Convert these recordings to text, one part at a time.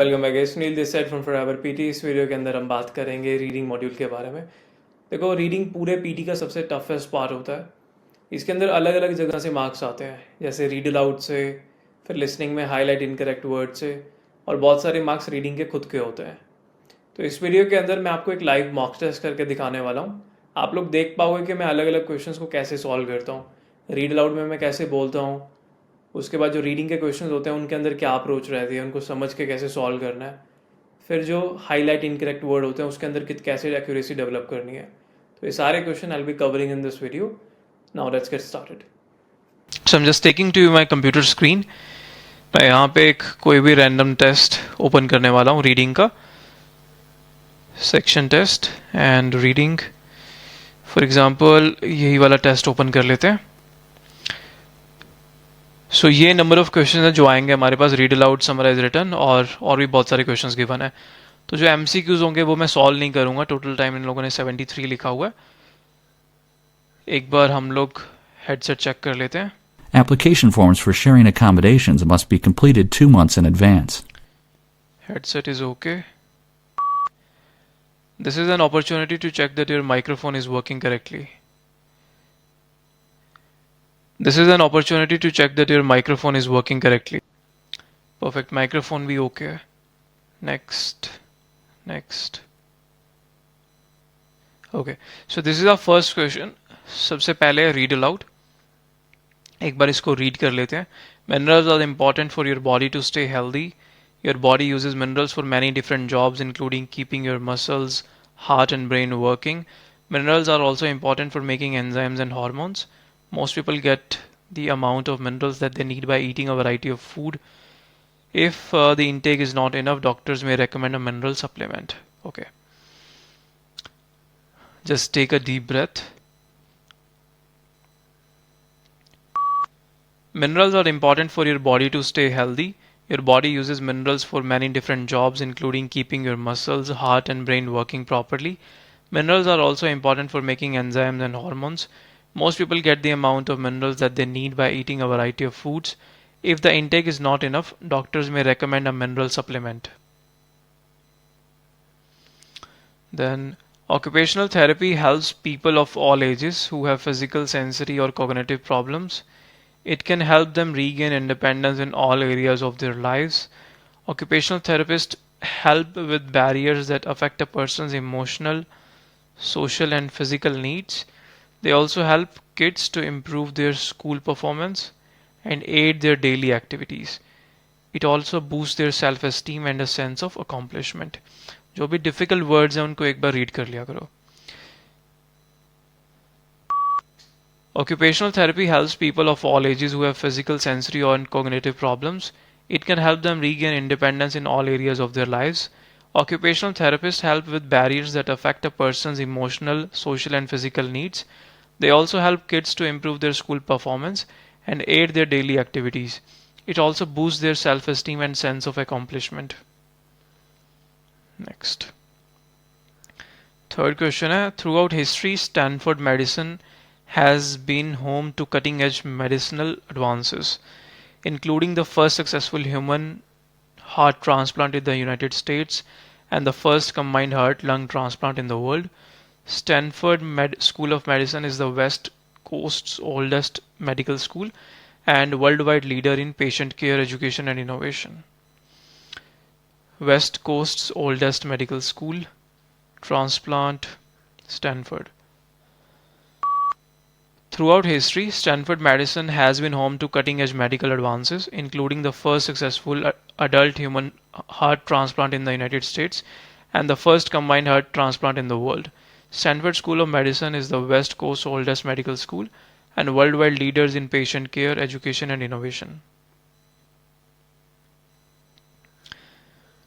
Welcome back, Sunil this side from forever PT. इस video के अंदर हम बात करेंगे रीडिंग मॉड्यूल के बारे में। देखो, रीडिंग पूरे पीटी का सबसे टफेस्ट पार्ट होता है। इसके अंदर अलग अलग जगह से मार्क्स आते हैं, जैसे रीड अलाउड से, फिर लिसनिंग में हाईलाइट इनकरेक्ट वर्ड से, और बहुत सारे मार्क्स रीडिंग के खुद के होते हैं। तो इस वीडियो के अंदर मैं आपको एक लाइव मॉक टेस्ट करके दिखाने वाला हूँ। आप लोग देख पाओगे कि मैं अलग अलग क्वेश्चंस को कैसे सॉल्व करता हूँ। रीड अलाउड में मैं कैसे बोलता हूँ, उसके बाद जो रीडिंग के क्वेश्चंस होते हैं उनके अंदर क्या अप्रोच रहती है, उनको समझ के कैसे सॉल्व करना है। फिर जो हाईलाइट इनकरेक्ट वर्ड होते हैं उसके अंदर कैसे एक्यूरेसी डेवलप करनी है। तो ये सारे question I will be covering in this video. Now let's get started. So I'm just taking to my computer screen. मैं यहाँ पे एक कोई भी रैंडम टेस्ट ओपन करने वाला हूँ रीडिंग का, section test and reading. For example यही वाला टेस्ट ओपन कर लेते हैं। सो ये नंबर ऑफ क्वेश्चन है जो आएंगे हमारे पास, रीड अलाउड, समराइज, रिटर्न और भी बहुत सारे क्वेश्चंस गिवन है। तो जो एमसीक्यूज होंगे वो मैं सॉल्व नहीं करूंगा। टोटल टाइम इन लोगों ने 73 लिखा हुआ है। एक बार हम लोग हेडसेट चेक कर लेते हैं। Application forms for sharing accommodations must be completed 2 months in advance. Headset is okay. This is an opportunity to check that your microphone is working correctly. This is an opportunity to check that your microphone is working correctly. Perfect, microphone भी okay है. Next. Okay, so this is our first question. सबसे पहले read aloud. एक बार इसको read कर लेते हैं. Minerals are important for your body to stay healthy. Your body uses minerals for many different jobs, including keeping your muscles, heart and brain working. Minerals are also important for making enzymes and hormones. Most people get the amount of minerals that they need by eating a variety of food. If the intake is not enough, doctors may recommend a mineral supplement. Okay. Just take a deep breath. Minerals are important for your body to stay healthy. Your body uses minerals for many different jobs, including keeping your muscles, heart, and brain working properly. Minerals are also important for making enzymes and hormones. Most people get the amount of minerals that they need by eating a variety of foods. If the intake is not enough, doctors may recommend a mineral supplement. Then, occupational therapy helps people of all ages who have physical, sensory, or cognitive problems. It can help them regain independence in all areas of their lives. Occupational therapists help with barriers that affect a person's emotional, social, and physical needs. They also help kids to improve their school performance and aid their daily activities. It also boosts their self esteem and a sense of accomplishment. जो भी difficult words हैं उनको एक बार read कर लिया करो. Occupational therapy helps people of all ages who have physical, sensory, or cognitive problems. It can help them regain independence in all areas of their lives. Occupational therapists help with barriers that affect a person's emotional, social, and physical needs. They also help kids to improve their school performance and aid their daily activities. It also boosts their self esteem and sense of accomplishment. Next. Third question है, throughout history, Stanford Medicine has been home to cutting edge medicinal advances, including the first successful human heart transplant in the United States and the first combined heart lung transplant in the world. Stanford School of Medicine is the West Coast's oldest medical school and worldwide leader in patient care, education, and innovation. West Coast's oldest medical school, transplant, Stanford. Throughout history, Stanford Medicine has been home to cutting-edge medical advances, including the first successful adult human heart transplant in the United States and the first combined heart transplant in the world. Stanford School of Medicine is the West Coast's oldest medical school and worldwide leaders in patient care, education, and innovation.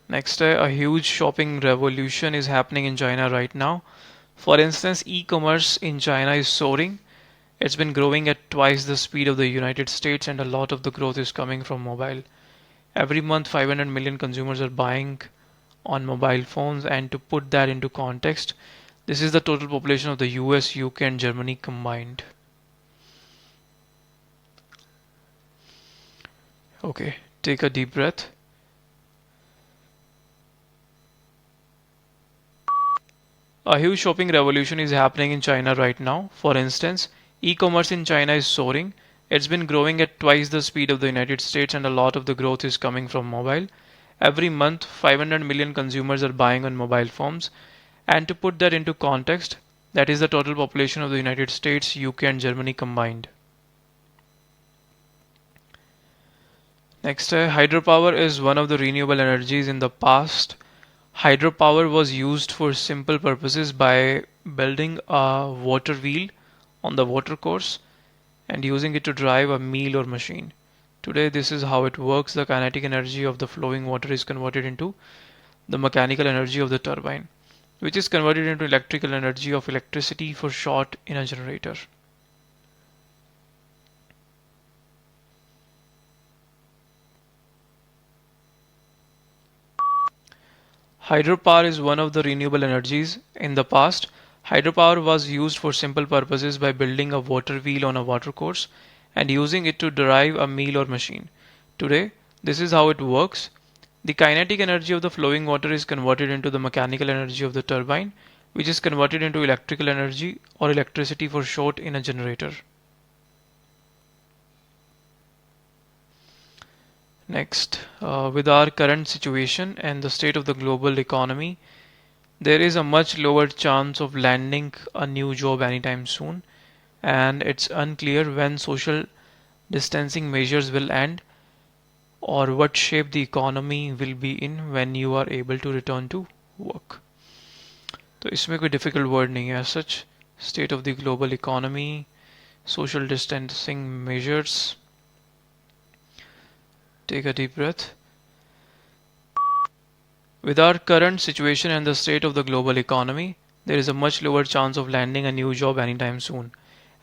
Next, a huge shopping revolution is happening in China right now. For instance, e-commerce in China is soaring. It's been growing at twice the speed of the United States, and a lot of the growth is coming from mobile. Every month, 500 million consumers are buying on mobile phones, and to put that into context, this is the total population of the US, UK, and Germany combined. Okay, take a deep breath. A huge shopping revolution is happening in China right now. For instance, e-commerce in China is soaring. It's been growing at twice the speed of the United States, and a lot of the growth is coming from mobile. Every month, 500 million consumers are buying on mobile phones. And to put that into context, that is the total population of the United States, UK, and Germany combined. Next, hydropower is one of the renewable energies. In the past, hydropower was used for simple purposes by building a water wheel on the water course and using it to drive a mill or machine. Today, this is how it works. The kinetic energy of the flowing water is converted into the mechanical energy of the turbine, which is converted into electrical energy of electricity for short in a generator. Hydropower is one of the renewable energies. In the past, hydropower was used for simple purposes by building a water wheel on a watercourse and using it to drive a mill or machine. Today, this is how it works. The kinetic energy of the flowing water is converted into the mechanical energy of the turbine, which is converted into electrical energy or electricity for short in a generator. Next, with our current situation and the state of the global economy, there is a much lower chance of landing a new job anytime soon, and it's unclear when social distancing measures will end or what shape the economy will be in when you are able to return to work. तो इसमें कोई difficult word नहीं है as such. State of the global economy, social distancing measures. Take a deep breath. With our current situation and the state of the global economy, there is a much lower chance of landing a new job anytime soon,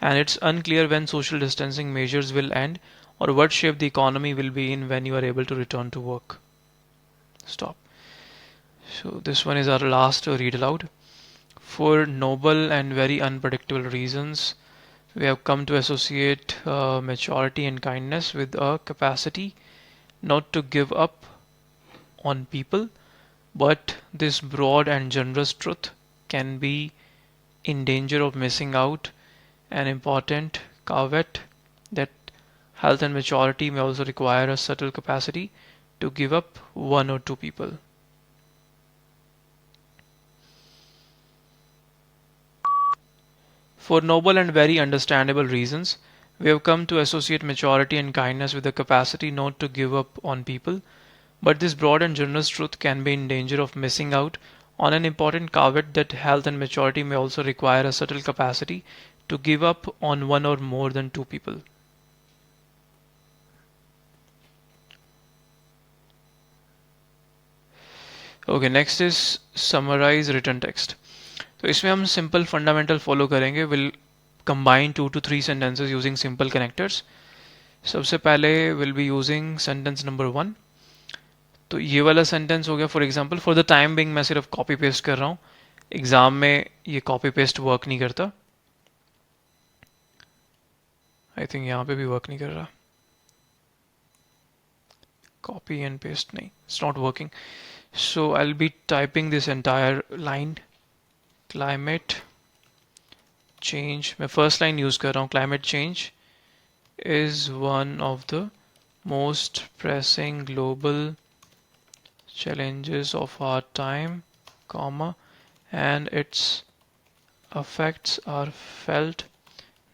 and it's unclear when social distancing measures will end or what shape the economy will be in when you are able to return to work. Stop. So this one is our last read aloud. For noble and very unpredictable reasons, we have come to associate maturity and kindness with a capacity not to give up on people, but this broad and generous truth can be in danger of missing out an important caveat that health and maturity may also require a subtle capacity to give up one or two people. For noble and very understandable reasons, we have come to associate maturity and kindness with the capacity not to give up on people, but this broad and generous truth can be in danger of missing out on an important caveat that health and maturity may also require a subtle capacity to give up on one or more than two people. Okay, next is summarize written text. तो इसमें हम simple fundamental follow करेंगे. We'll combine 2 to 3 sentences using simple connectors. सबसे पहले we'll be using sentence number 1. तो ये वाला sentence हो गया. For example, for the time being मैं सिर्फ copy paste कर रहा हूँ. एग्जाम में ये copy paste work नहीं करता. I think यहाँ पे भी work नहीं कर रहा. Copy and paste नहीं. It's not working. So I'll be typing this entire line. Climate change. मैं first line use कर रहा हूँ. Climate change is one of the most pressing global challenges of our time, comma, and its effects are felt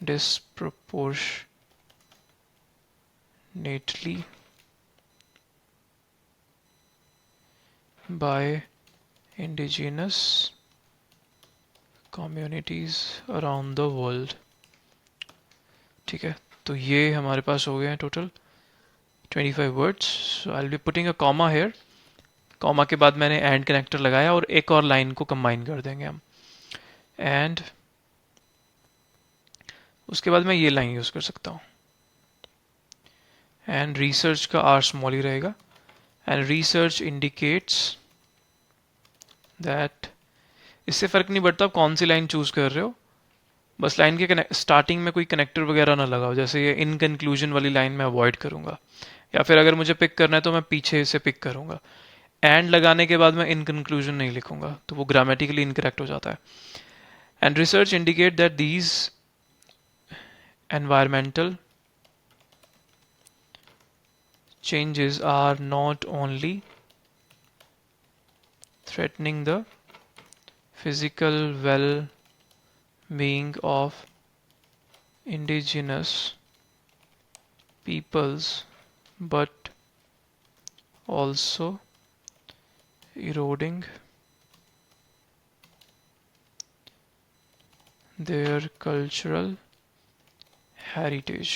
disproportionately by indigenous communities around the world. ठीक है, तो ये हमारे पास हो गए हैं total 25 words. So I'll be putting a comma here. Comma के बाद मैंने एंड कनेक्टर लगाया और एक और लाइन को कंबाइन कर देंगे हम. एंड उसके बाद मैं ये लाइन यूज कर सकता हूँ. एंड रिसर्च का आर स्मॉल ही रहेगा. And research indicates that. इससे फर्क नहीं पड़ता आप कौन सी लाइन चूज कर रहे हो, बस लाइन के स्टार्टिंग में कोई कनेक्टर वगैरह ना लगाओ. जैसे ये इन कंक्लूजन वाली लाइन मैं अवॉइड करूंगा, या फिर अगर मुझे पिक करना है तो मैं पीछे से पिक करूंगा. एंड लगाने के बाद मैं इन कंक्लूजन नहीं लिखूंगा, तो वो ग्रामेटिकली इनकरेक्ट हो जाता है. And research indicate that these environmental changes are not only threatening the physical well-being of indigenous peoples but also eroding their cultural heritage.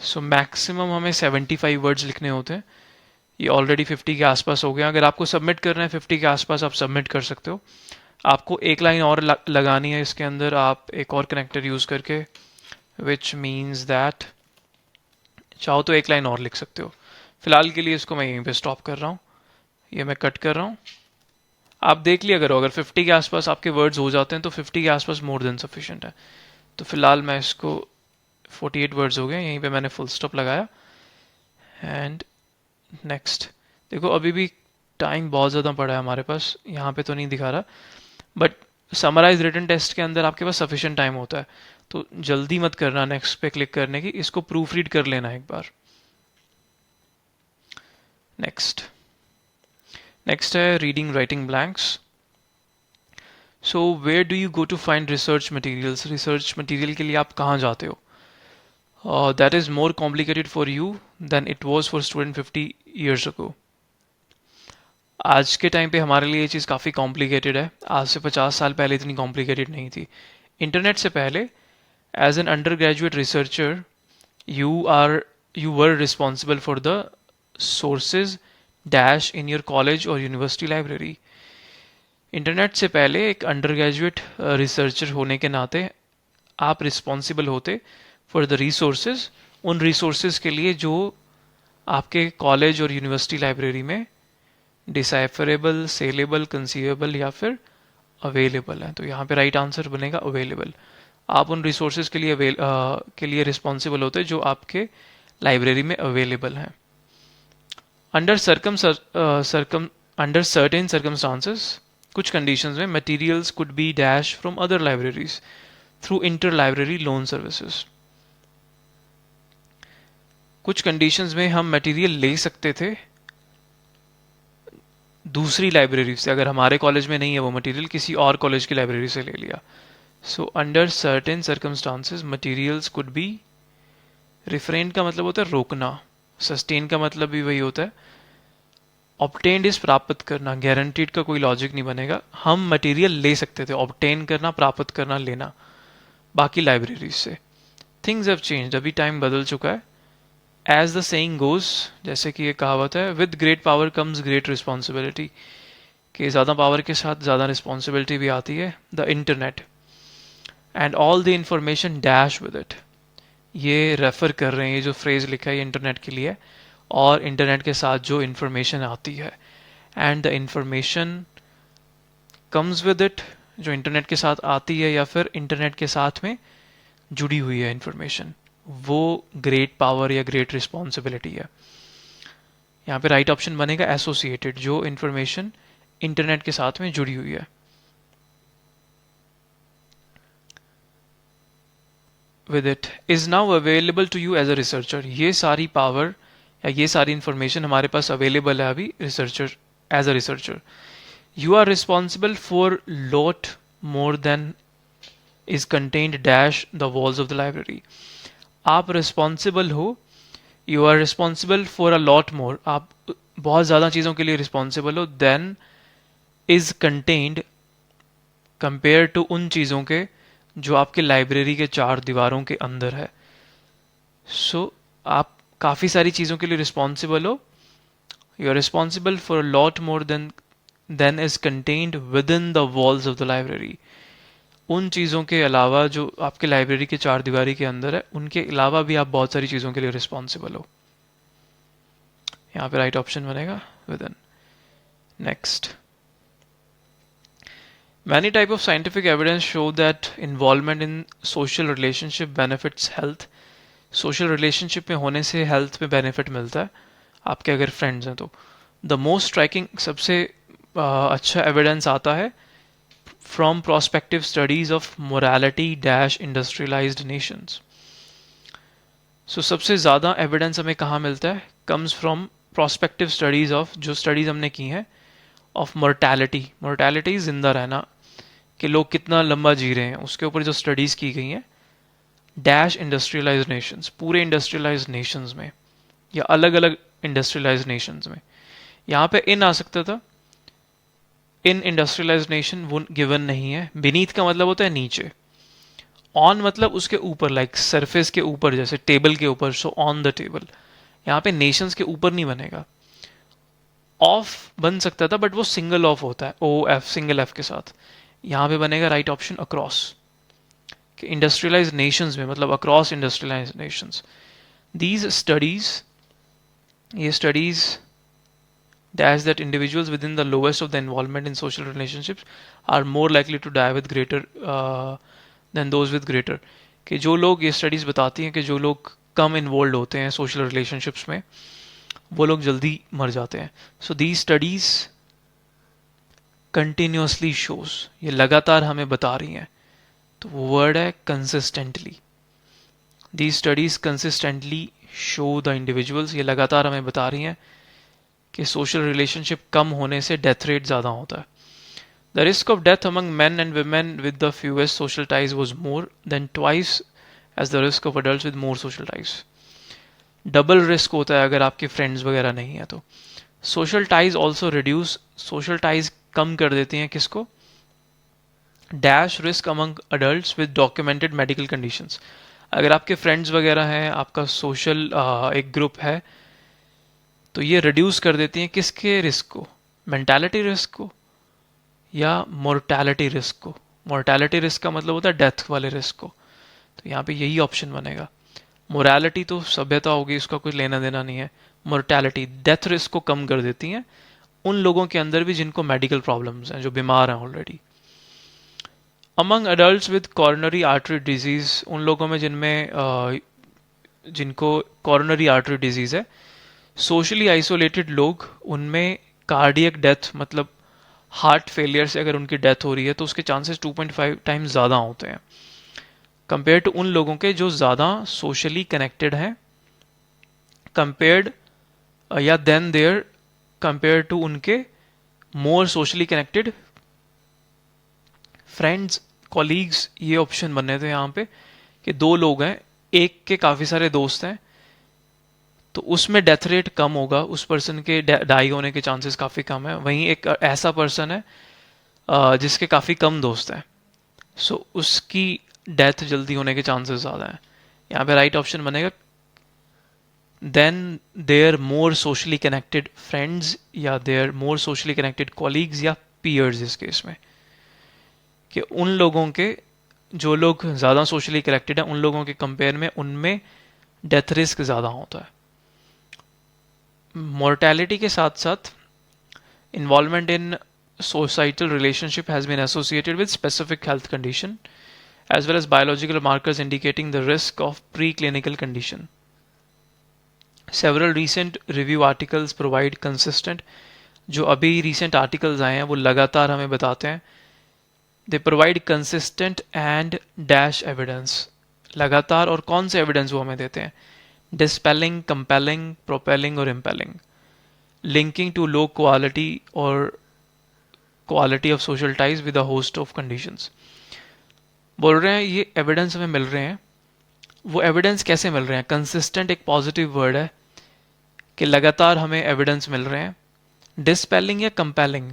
So maximum हमें 75 वर्ड्स लिखने होते हैं. ये ऑलरेडी 50 के आसपास हो गया. अगर आपको सबमिट करना है 50 के आसपास, आप सबमिट कर सकते हो. आपको एक लाइन और लगानी है इसके अंदर, आप एक और कनेक्टर यूज करके, विच मीन्स दैट चाहो तो एक लाइन और लिख सकते हो. फिलहाल के लिए इसको मैं यहीं पे स्टॉप कर रहा हूँ. ये मैं कट कर रहा हूँ. आप देख लिया करो, अगर 50 के आसपास आपके वर्ड्स हो जाते हैं तो 50 के आसपास मोर देन सफिशिएंट है. तो फिलहाल मैं इसको 48 वर्ड्स हो गए, यहीं पे मैंने फुल स्टॉप लगाया. And next. देखो अभी भी टाइम बहुत ज़्यादा पड़ा है हमारे पास, यहाँ पे तो नहीं दिखा रहा, बट समराइज रिटन टेस्ट के अंदर आपके पास सफिशिएंट टाइम होता है. तो जल्दी मत करना नेक्स्ट पे क्लिक करने की, इसको प्रूफ रीड कर लेना एक बार. नेक्स्ट है reading writing blanks. So where do you go to find research materials. Research material के लिए आप कहाँ जाते हो? That is more complicated for you than it was for student 50 years ago. आज के टाइम पे हमारे लिए ये चीज़ काफ़ी कॉम्प्लिकेटेड है. आज से 50 साल पहले इतनी कॉम्प्लिकेटेड नहीं थी. इंटरनेट से पहले as an undergraduate researcher you were responsible for the sources dash in your college और यूनिवर्सिटी लाइब्रेरी. इंटरनेट से पहले एक अंडर ग्रेजुएट रिसर्चर होने के नाते आप रिस्पॉन्सिबल होते फॉर द रिसोर्सेज, उन रिसोर्सेज के लिए जो आपके कॉलेज और यूनिवर्सिटी लाइब्रेरी में डिसाइफरेबल, सेलेबल, कंसीवेबल या फिर अवेलेबल है. तो यहाँ पे राइट आंसर बनेगा अवेलेबल. आप उन रिसोर्सेज के लिए रिस्पॉन्सिबल होते जो आपके लाइब्रेरी में अवेलेबल हैं. अंडर सर्टेन सर्कमस्टांसेस, कुछ कंडीशंस में materials could be dash from other libraries through enter library loan services. कुछ कंडीशंस में हम मटेरियल ले सकते थे दूसरी लाइब्रेरी से, अगर हमारे कॉलेज में नहीं है वो मटेरियल, किसी और कॉलेज की लाइब्रेरी से ले लिया. So under certain circumstances materials could be, refrain का मतलब होता है रोकना, सस्टेन का मतलब भी वही होता है. ऑब्टेन्ड इज प्राप्त करना, गारंटीड का कोई लॉजिक नहीं बनेगा. हम मटेरियल ले सकते थे, ऑब्टेन करना, प्राप्त करना, लेना बाकी लाइब्रेरीज से. थिंग्स हैव चेंज्ड, अभी टाइम बदल चुका है. एज द सेइंग गोज, जैसे कि ये कहावत है, with great power comes great responsibility, कि ज़्यादा पावर के साथ ज़्यादा रिस्पॉन्सिबिलिटी भी आती है. The internet and all the information dash with it, ये रेफर कर रहे हैं, ये जो फ्रेज लिखा है ये इंटरनेट के लिए, और इंटरनेट के साथ जो इंफॉर्मेशन आती है. And the information comes with it, जो इंटरनेट के साथ आती है या फिर इंटरनेट के साथ में जुड़ी हुई है इंफॉर्मेशन, वो ग्रेट पावर या ग्रेट रिस्पॉन्सिबिलिटी है. यहाँ पे राइट ऑप्शन बनेगा एसोसिएटेड, जो इंफॉर्मेशन इंटरनेट के साथ में जुड़ी हुई है. With it is now available to you as a researcher, ये सारी पावर या ये सारी इंफॉर्मेशन हमारे पास अवेलेबल है अभी researcher, as a researcher. You are responsible for lot more than is contained dash the walls of the library. आप responsible हो, you are responsible for a lot more, आप बहुत ज़्यादा चीज़ों के लिए रिस्पॉन्सिबल हो, than is contained, compare to उन चीज़ों के जो आपके लाइब्रेरी के चार दीवारों के अंदर है. सो आप काफ़ी सारी चीज़ों के लिए रिस्पॉन्सिबल हो, you are responsible for a lot more than is contained within the walls of the library. उन चीज़ों के अलावा जो आपके लाइब्रेरी के चार दीवारी के अंदर है, उनके अलावा भी आप बहुत सारी चीज़ों के लिए रिस्पॉन्सिबल हो. यहाँ पे राइट ऑप्शन बनेगा with in. Next, many type of scientific evidence show that involvement in social relationship benefits health. Social relationship में होने से हेल्थ में बेनिफिट मिलता है. आपके अगर फ्रेंड्स हैं तो। द मोस्ट स्ट्राइकिंग, सबसे अच्छा एविडेंस आता है from prospective studies of morality dash industrialised nations. So सबसे ज़्यादा एविडेंस हमें कहाँ मिलता है? Comes from prospective studies of, जो स्टडीज हमने की हैं, ऑफ मोर्टैलिटी। मोर्टैलिटी, जिंदा रहना, कि लोग कितना लंबा जी रहे हैं, उसके ऊपर जो स्टडीज़ की गई हैं। डैश इंडस्ट्रियलाइज्ड नेशंस, पूरे इंडस्ट्रियलाइज्ड नेशंस में या अलग अलग इंडस्ट्रियलाइज्ड नेशंस में। यहाँ पे इन आ सकता था, इन इंडस्ट्रियलाइज्ड नेशन वो गिवन नहीं है। बीनीथ का मतलब होता है नीचे, ऑन मतलब उसके ऊपर, लाइक सरफेस के ऊपर, जैसे टेबल के ऊपर, सो ऑन द टेबल। यहाँ पे नेशंस के ऊपर नहीं बनेगा। ऑफ बन सकता था बट वो सिंगल ऑफ होता है, ओ एफ, सिंगल एफ के साथ। यहाँ पे बनेगा राइट ऑप्शन अक्रॉस, कि इंडस्ट्रियलाइज्ड नेशंस में मतलब across industrialised Nations. These studies, ये studies dash that individuals within the lowest of the involvement in social relationships are more likely to die with greater than those with greater। कि जो लोग, ये studies बताती हैं कि जो लोग कम इन्वॉल्व होते हैं सोशल रिलेशनशिप्स में, वो लोग जल्दी मर जाते हैं। सो दी स्टडीज़ कंटिन्यूसली शोज, ये लगातार हमें बता रही हैं, तो वो वर्ड है consistently. The studies consistently show the individuals, ये लगातार हमें बता रही हैं कि सोशल रिलेशनशिप कम होने से डेथ रेट ज़्यादा होता है। The risk of death among men and women with the fewest social ties was more than twice as the risk of adults with more social ties। Double risk होता है अगर आपके friends वगैरह नहीं है तो। Social ties also reduce, social ties कम कर देती हैं किसको? Dash risk among adult with documented medical conditions. अगर आपके फ्रेंड्स वगैरह हैं, आपका सोशल एक ग्रुप है, तो ये रिड्यूस कर देती हैं किसके रिस्क को? मेंटालिटी रिस्क को या मोर्टैलिटी रिस्क को? मोर्टैलिटी रिस्क का मतलब होता है डेथ वाले रिस्क को, तो यहाँ पे यही ऑप्शन बनेगा। मोरालिटी तो सभ्यता होगी, उसका कोई लेना देना नहीं है। मोर्टैलिटी, डेथ रिस्क को कम कर देती हैं उन लोगों के अंदर भी जिनको मेडिकल प्रॉब्लम्स हैं, जो बीमार हैं already. Among adult with coronary artery disease, उन लोगों में जिनको कॉर्नरी आर्टरी डिजीज है। सोशली आइसोलेटेड लोग, उनमें कार्डियक डेथ मतलब हार्ट फेलियर से अगर उनकी डेथ हो रही है तो उसके चांसेस 2.5 टाइम्स ज़्यादा होते हैं कंपेयर टू उन लोगों के जो ज़्यादा सोशली कनेक्टेड हैं, कंपेयर्ड या देन देयर कंपेयर टू उनके मोर सोशली कनेक्टेड फ्रेंड्स, कॉलीग्स। ये ऑप्शन बने थे यहाँ पे कि दो लोग हैं, एक के काफ़ी सारे दोस्त हैं, तो उसमें डेथ रेट कम होगा, उस पर्सन के डाई होने के चांसेस काफ़ी कम है। वहीं एक ऐसा पर्सन है जिसके काफ़ी कम दोस्त हैं, सो उसकी डेथ जल्दी होने के चांसेस ज़्यादा हैं। यहाँ पे राइट ऑप्शन बनेगा then there more socially connected friends या there more socially connected colleagues या पीयर्स। इस केस में कि उन लोगों के, जो लोग ज़्यादा सोशली कनेक्टेड हैं, उन लोगों के कंपेयर में उनमें डेथ रिस्क ज़्यादा होता है। मोर्टैलिटी के साथ साथ involvement in societal relationship has been associated with specific health condition as well as biological markers indicating the risk of preclinical condition. Several recent review articles provide consistent, जो अभी recent articles आए हैं वो लगातार हमें बताते हैं, they provide consistent and dash evidence। लगातार और कौन से evidence वो हमें देते हैं? Dispelling, compelling, propelling और impelling, linking to low quality or quality of social ties with a host of conditions। बोल रहे हैं ये एविडेंस हमें मिल रहे हैं, वो एविडेंस कैसे मिल रहे हैं? कंसिस्टेंट एक पॉजिटिव वर्ड है कि लगातार हमें एविडेंस मिल रहे हैं। डिस्पेलिंग या कंपेलिंग,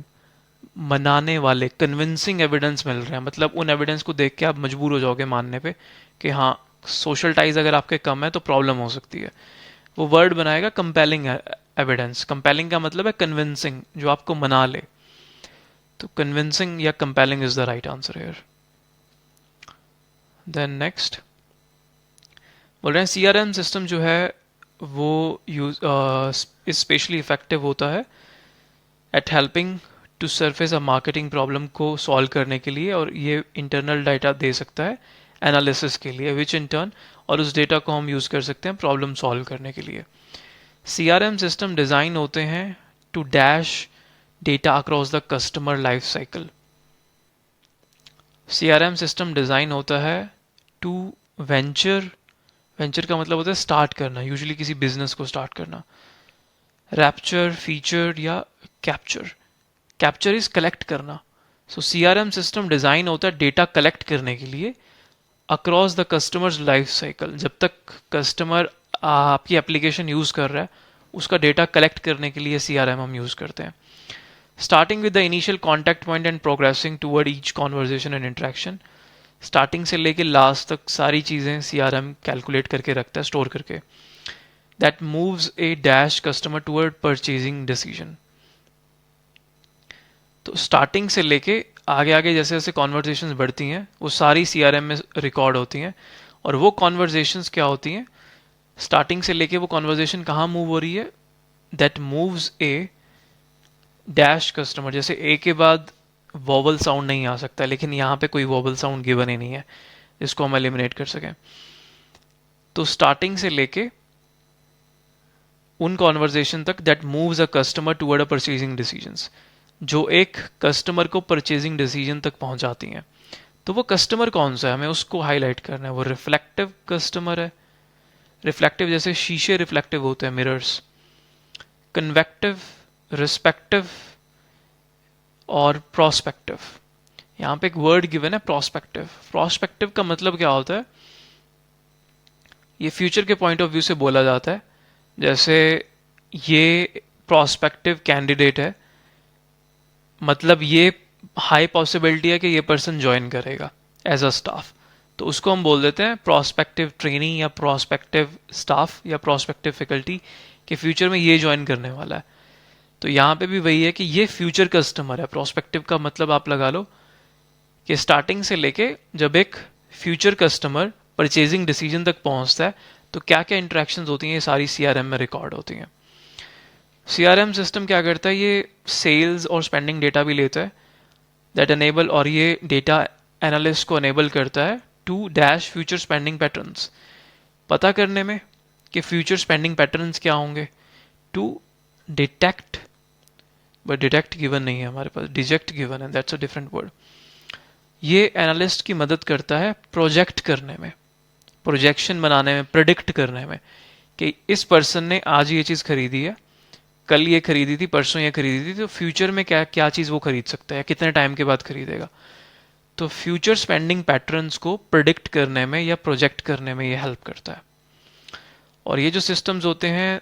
मनाने वाले, कन्विंसिंग एविडेंस मिल रहे हैं, मतलब उन एविडेंस को देख के आप मजबूर हो जाओगे मानने पे कि हाँ सोशल टाइज अगर आपके कम है तो प्रॉब्लम हो सकती है। वो वर्ड बनाएगा कंपेलिंग एविडेंस। कंपेलिंग का मतलब है कन्विंसिंग, जो आपको मना ले, तो कन्विंसिंग या compelling is the right answer here. Then next बोल रहे हैं सीआरएम सिस्टम जो है वो यूज स्पेशली इफेक्टिव होता है at helping to surface a marketing problem को सॉल्व करने के लिए, और ये इंटरनल डाटा दे सकता है एनालिसिस के लिए, विच इन टर्न, और उस डेटा को हम यूज़ कर सकते हैं प्रॉब्लम सॉल्व करने के लिए। CRM सिस्टम डिज़ाइन होते हैं to dash data across the customer life cycle. CRM system design होता है टू वेंचर, वेंचर का मतलब होता है स्टार्ट करना, यूजुअली किसी बिजनेस को स्टार्ट करना, रैप्चर, फीचर या कैप्चर। कैप्चर इज कलेक्ट करना। सो CRM सिस्टम डिज़ाइन होता है डेटा कलेक्ट करने के लिए across the customers life cycle. जब तक कस्टमर आपकी एप्लीकेशन यूज़ कर रहा है उसका डेटा कलेक्ट करने के लिए CRM हम यूज़ करते हैं। Starting with the initial contact point and progressing toward each conversation and interaction. Starting से लेके लास्ट तक सारी चीज़ें CRM कैलकुलेट करके रखता है, स्टोर करके। That moves A dash customer toward purchasing decision. तो स्टार्टिंग से लेके आगे आगे जैसे जैसे कॉन्वर्जेशंस बढ़ती हैं वो सारी CRM में रिकॉर्ड होती हैं। और वो कॉन्वर्जेशंस क्या होती हैं, स्टार्टिंग से लेके वो कॉन्वर्जेशन कहाँ मूव हो रही है, that moves A dash customer. जैसे ए के बाद वोवल साउंड नहीं आ सकता, लेकिन यहाँ पे कोई वोवल साउंड गिवन ही नहीं है जिसको हम एलिमिनेट कर सकें। तो स्टार्टिंग से लेके उन कॉन्वर्जेशन तक that moves a customer toward a purchasing decisions, जो एक कस्टमर को परचेजिंग डिसीजन तक पहुंचाती हैं। तो वो कस्टमर कौन सा है, हमें उसको हाईलाइट करना है। वो रिफ्लेक्टिव कस्टमर है। रिफ्लेक्टिव जैसे शीशे रिफ्लेक्टिव होते हैं, मिरर्स। कन्वेक्टिव, रिस्पेक्टिव और प्रोस्पेक्टिव। यहाँ पे एक वर्ड गिवन है प्रोस्पेक्टिव। प्रोस्पेक्टिव का मतलब क्या होता है, ये फ्यूचर के पॉइंट ऑफ व्यू से बोला जाता है। जैसे ये प्रोस्पेक्टिव कैंडिडेट है, मतलब ये हाई पॉसिबिलिटी है कि ये पर्सन ज्वाइन करेगा एज अ स्टाफ, तो उसको हम बोल देते हैं प्रोस्पेक्टिव ट्रेनी या प्रोस्पेक्टिव स्टाफ या प्रोस्पेक्टिव फैकल्टी, कि फ्यूचर में ये ज्वाइन करने वाला है। तो यहाँ पे भी वही है कि ये फ्यूचर कस्टमर है। प्रोस्पेक्टिव का मतलब आप लगा लो कि स्टार्टिंग से लेके जब एक फ्यूचर कस्टमर परचेजिंग डिसीजन तक पहुँचता है तो क्या क्या इंटरेक्शंस होती हैं, ये सारी CRM में रिकॉर्ड होती हैं। CRM सिस्टम क्या करता है, ये सेल्स और स्पेंडिंग डेटा भी लेता है, दैट एनेबल, और ये डेटा एनालिस्ट को एनेबल करता है to dash future spending patterns, पता करने में कि फ्यूचर स्पेंडिंग पैटर्न्स क्या होंगे, to detect, but detect given नहीं है हमारे पास, डिजेक्ट गिवन है, दैट्स अ डिफरेंट वर्ड। ये एनालिस्ट की मदद करता है प्रोजेक्ट करने में, प्रोजेक्शन बनाने में, प्रिडिक्ट करने में, कि इस पर्सन ने आज ये चीज़ खरीदी है, कल ये खरीदी थी, परसों ये खरीदी थी, तो फ्यूचर में क्या क्या चीज़ वो खरीद सकता है, कितने टाइम के बाद खरीदेगा। तो फ्यूचर स्पेंडिंग पैटर्न्स को प्रिडिक्ट करने में या प्रोजेक्ट करने में ये हेल्प करता है। और ये जो सिस्टम्स होते हैं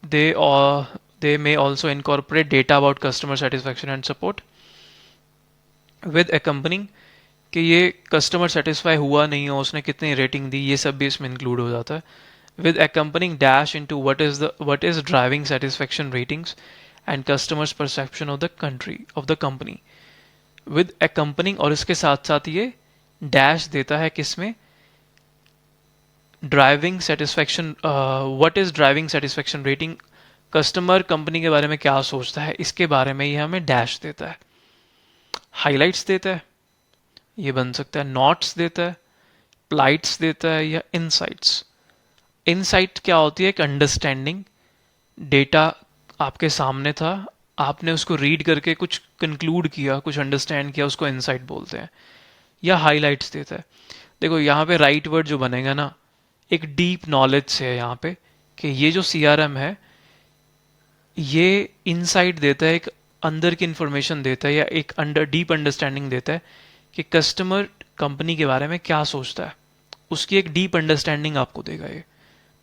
they may also incorporate data about customer satisfaction and support with accompanying, कि ये कस्टमर सेटिस्फाई हुआ नहीं हो, उसने कितनी रेटिंग दी, ये सब भी इसमें इंक्लूड हो जाता है। with accompanying dash into what is driving satisfaction ratings and customers perception of the company with accompanying, और इसके साथ साथ ये डैश देता है किसमें, driving satisfaction, what is driving satisfaction rating, customer company के बारे में क्या सोचता है, इसके बारे में ये हमें डैश देता है। हाइलाइट्स देता है, ये बन सकता है नोट्स देता है, प्लाइट्स देता है, या इनसाइट्स। इनसाइट क्या होती है, एक अंडरस्टैंडिंग, डेटा आपके सामने था, आपने उसको रीड करके कुछ कंक्लूड किया, कुछ अंडरस्टैंड किया, उसको इनसाइट बोलते हैं। या हाइलाइट्स देता है। देखो यहाँ पे राइट वर्ड जो बनेगा ना, एक डीप नॉलेज से है यहाँ पे, कि ये जो CRM है ये इनसाइट देता है, एक अंदर की इंफॉर्मेशन देता है, या एक डीप अंडरस्टैंडिंग देता है कि कस्टमर कंपनी के बारे में क्या सोचता है, उसकी एक डीप अंडरस्टैंडिंग आपको देगा ये,